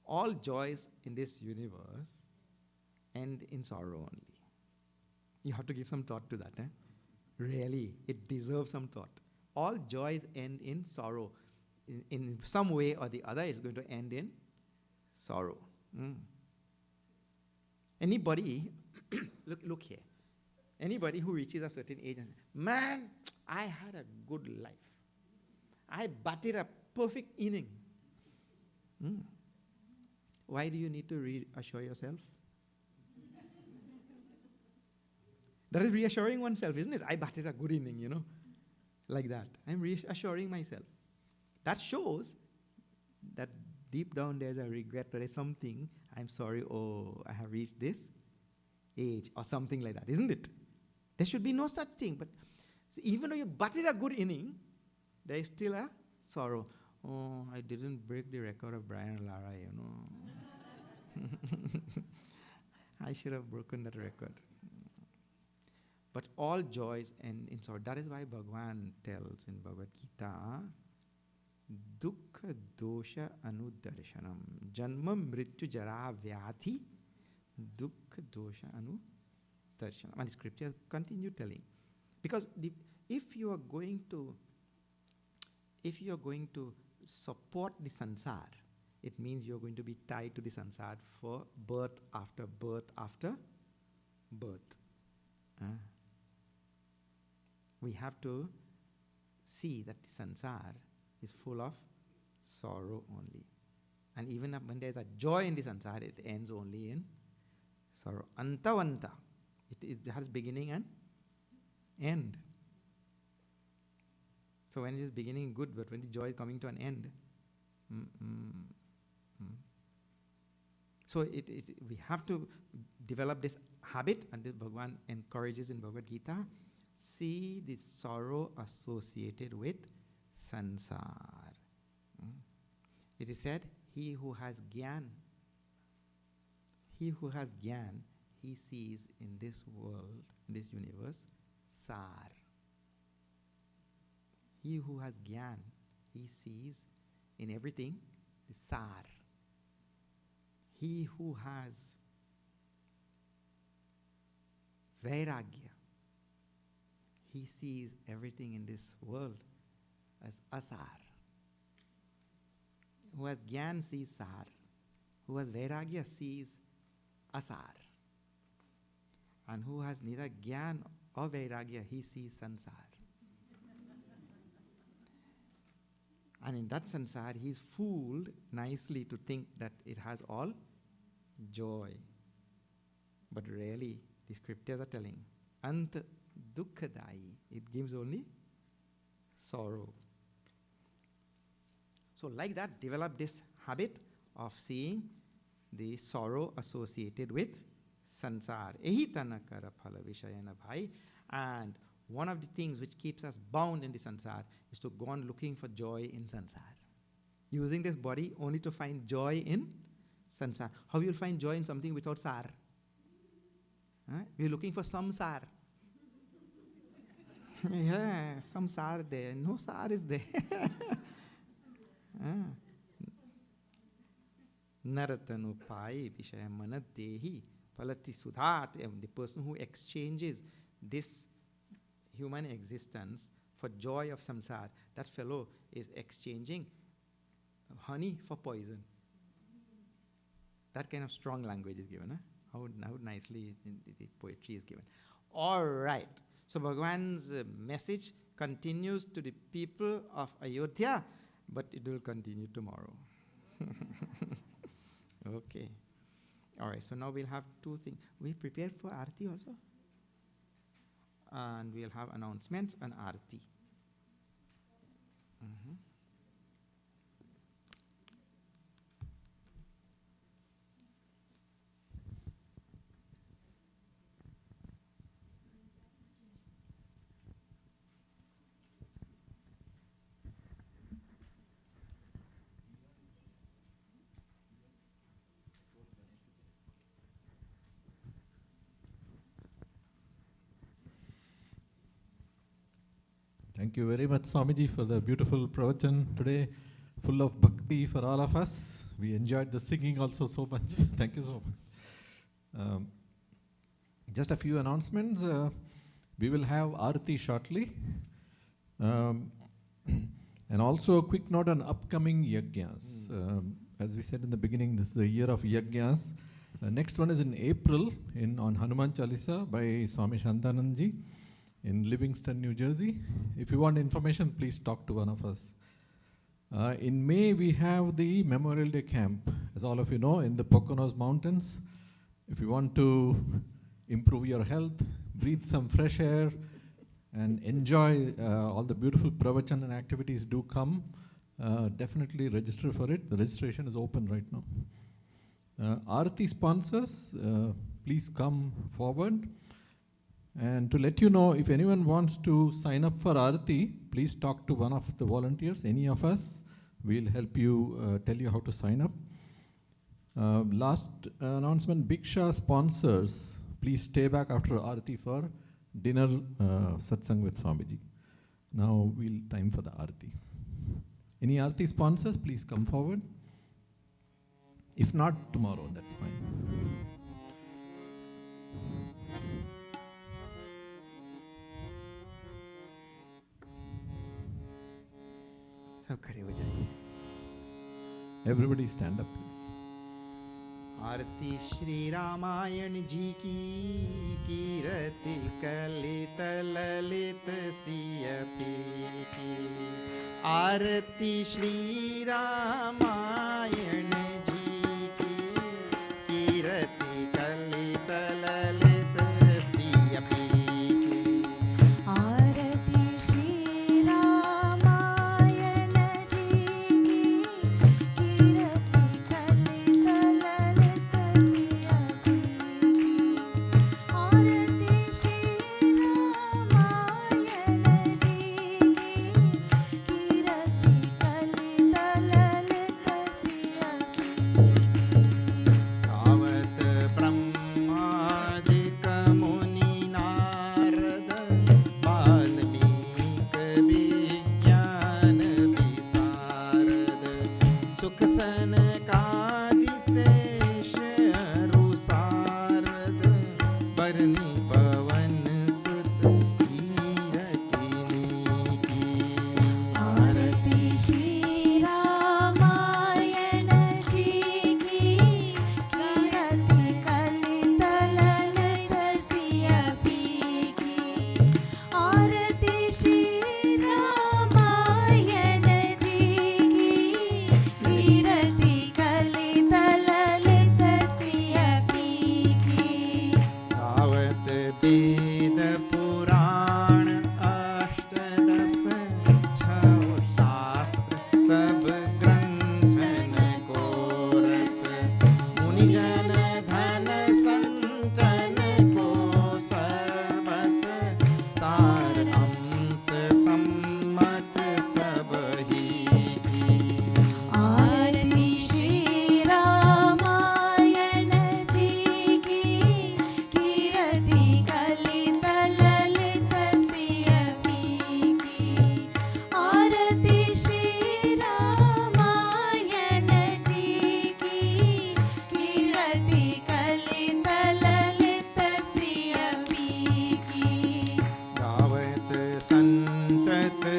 All joys in this universe end in sorrow only. You have to give some thought to that. Really, it deserves some thought. All joys end in sorrow. In some way or the other, it's going to end in sorrow. Anybody, look here. Anybody who reaches a certain age and says, man, I had a good life. I batted a perfect inning. Why do you need to reassure yourself? That is reassuring oneself, isn't it? I batted a good inning, like that. I'm reassuring myself. That shows that deep down there's a regret, there is something, I'm sorry, I have reached this age, or something like that, isn't it? There should be no such thing. But so even though you batted a good inning, there is still a sorrow. Oh, I didn't break the record of Brian Lara, I should have broken that record. But all joys end in sorrow. That is why Bhagavan tells in Bhagavad Gita, dukkha dosha anudarshanam. Janma mrityu jara vyati dukkha dosha anudarshanam. And the scriptures continue telling. Because if you are going to support the sansar, it means you're going to be tied to the sansar for birth after birth after birth. We have to see that the sansar is full of sorrow only. And even when there's a joy in the sansar, it ends only in sorrow. Antavanta. It has beginning and end. So when it is beginning, good, but when the joy is coming to an end, so we have to develop this habit, and this Bhagavan encourages in Bhagavad Gita. See the sorrow associated with sansar. It is said, he who has gyan, he sees in this world, in this universe, sar. He who has gyan, he sees in everything the sar. He who has vairagya, he sees everything in this world as asar. Who has gyan sees sar. Who has vairagya sees asar. And who has neither gyan or vairagya, he sees sansar. And in that sansar, he is fooled nicely to think that it has all joy. But really, the scriptures are telling, ant dukkadai, it gives only sorrow. So like that, develop this habit of seeing the sorrow associated with sansar. Ehi tanakara phala vishayana bhai. And one of the things which keeps us bound in the sansar is to go on looking for joy in sansar. Using this body only to find joy in sansar. How you'll find joy in something without sar? We're looking for some sar. Yeah, some sar there. No sar is there. Naratanu pai vishaya manadehi Palati Sudhat, the person who exchanges this human existence for joy of samsara, that fellow is exchanging honey for poison. That kind of strong language is given. How nicely the poetry is given. All right. So Bhagwan's message continues to the people of Ayodhya, but it will continue tomorrow. Okay. All right. So now we'll have two things. We prepared for Aarti also. And we'll have announcements and Aarti. Thank you very much, Swamiji, for the beautiful pravachan today, full of bhakti for all of us. We enjoyed the singing also so much. Thank you so much. Just a few announcements. We will have Aarti shortly. And also a quick note on upcoming yajnas. As we said in the beginning, this is the year of yajnas. Next one is in April on Hanuman Chalisa by Swami Shantananji in Livingston, New Jersey. If you want information, please talk to one of us. In May, we have the Memorial Day Camp, as all of you know, in the Poconos Mountains. If you want to improve your health, breathe some fresh air, and enjoy all the beautiful pravachan and activities, do come. Definitely register for it. The registration is open right now. Aarti sponsors, please come forward. And to let you know, if anyone wants to sign up for Aarti, please talk to one of the volunteers, any of us. We'll help you, tell you how to sign up. Last announcement, Bhiksha sponsors, please stay back after Aarti for dinner satsang with Swamiji. Now we'll time for the Aarti. Any Aarti sponsors, please come forward. If not, tomorrow, that's fine. सब खड़े हो जाइए. Everybody stand up, please. आरती श्री रामायण जी की कीरति कलित ललित सिय की. आरती श्री रामायण जी की कीरति कलित ललित सिय की. आरती श्री रामायण जी की कीरति कलित ललित सिय की. आरती श्री रामायण जी की कीरति कलित ललित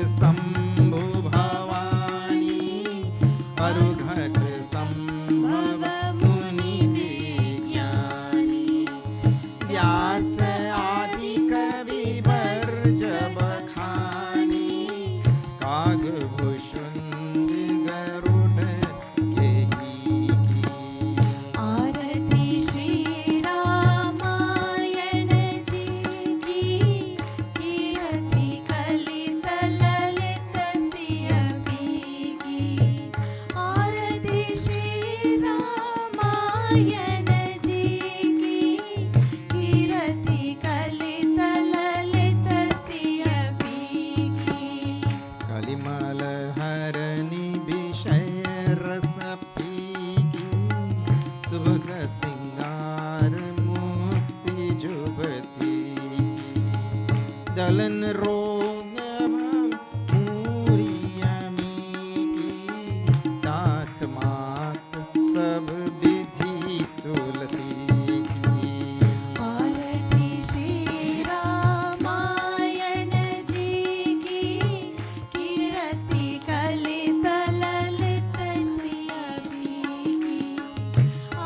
शंभु भवानी अरुघत संभव मुनि विज्ञानी व्यास आदि कवि वर्ज बखानी कागभूषुंड गरुड़ के ही की आरती श्री रामायण जी की कीर्ति कलित ललित सिय की आरती श्री रामायण जी की कीर्ति कलित ललित सिय की कलिमल हरनि विषय रस पीकी सुभग सिंगार मुक्ति जुबती दलन रोग मूरियमी की तात मात सब विधि तुलसी की आरती श्री रामायण जी की कीर्ति कलित ललित सिय की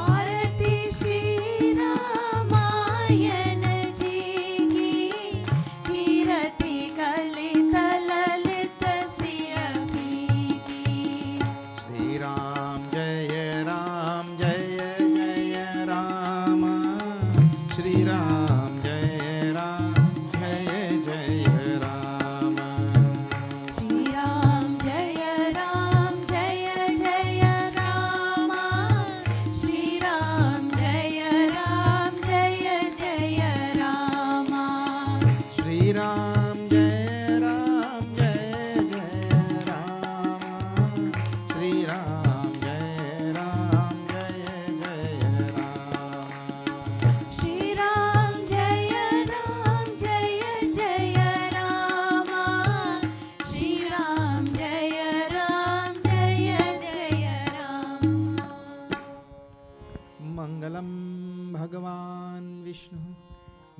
आरती श्री रामायण जी की कीर्ति कलित ललित सिय की श्री राम जय जय राम श्री राम जय जय राम श्री राम जय जय राम श्री राम जय जय राम श्री राम जय जय राम श्री राम जय जय राम श्री राम जय जय राम श्री राम जय जय राम मंगलम भगवान विष्णु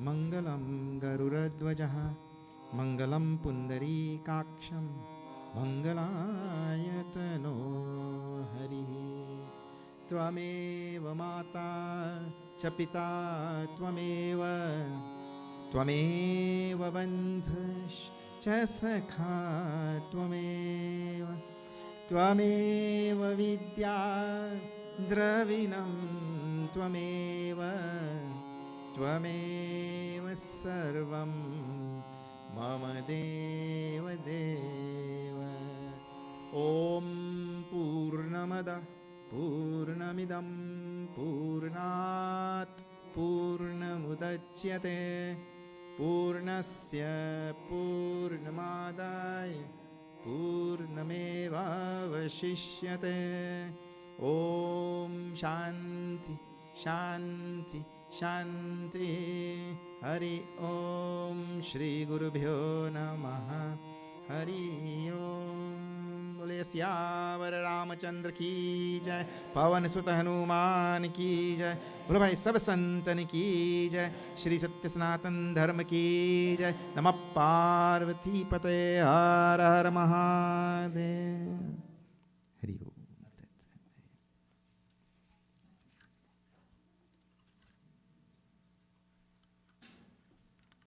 मंगलम गरुड़ध्वजः मंगलम पुंडरीकाक्षं मंगलायतनो हरिः त्वमेव माता च पिता त्वमेव बन्धुश्च सखा त्वमेव विद्या द्रविणं त्वमेव सर्वं मम देव ॐ पूर्णमदः पूर्णमिदं पूर्णात् पूर्णमुदच्यते पूर्णस्य पूर्णमादाय पूर्णमेवावशिष्यते ॐ शान्ति शान्ति शान्ति हरि ॐ श्री गुरुभ्यो नमः हरि ओम। बोले सियावर रामचंद्र की जय, पवन सुत हनुमान की जय, बोलो भाई सब संतन की जय, श्री सत्य सनातन धर्म की जय। नमः पार्वती पते हर हर महादेव।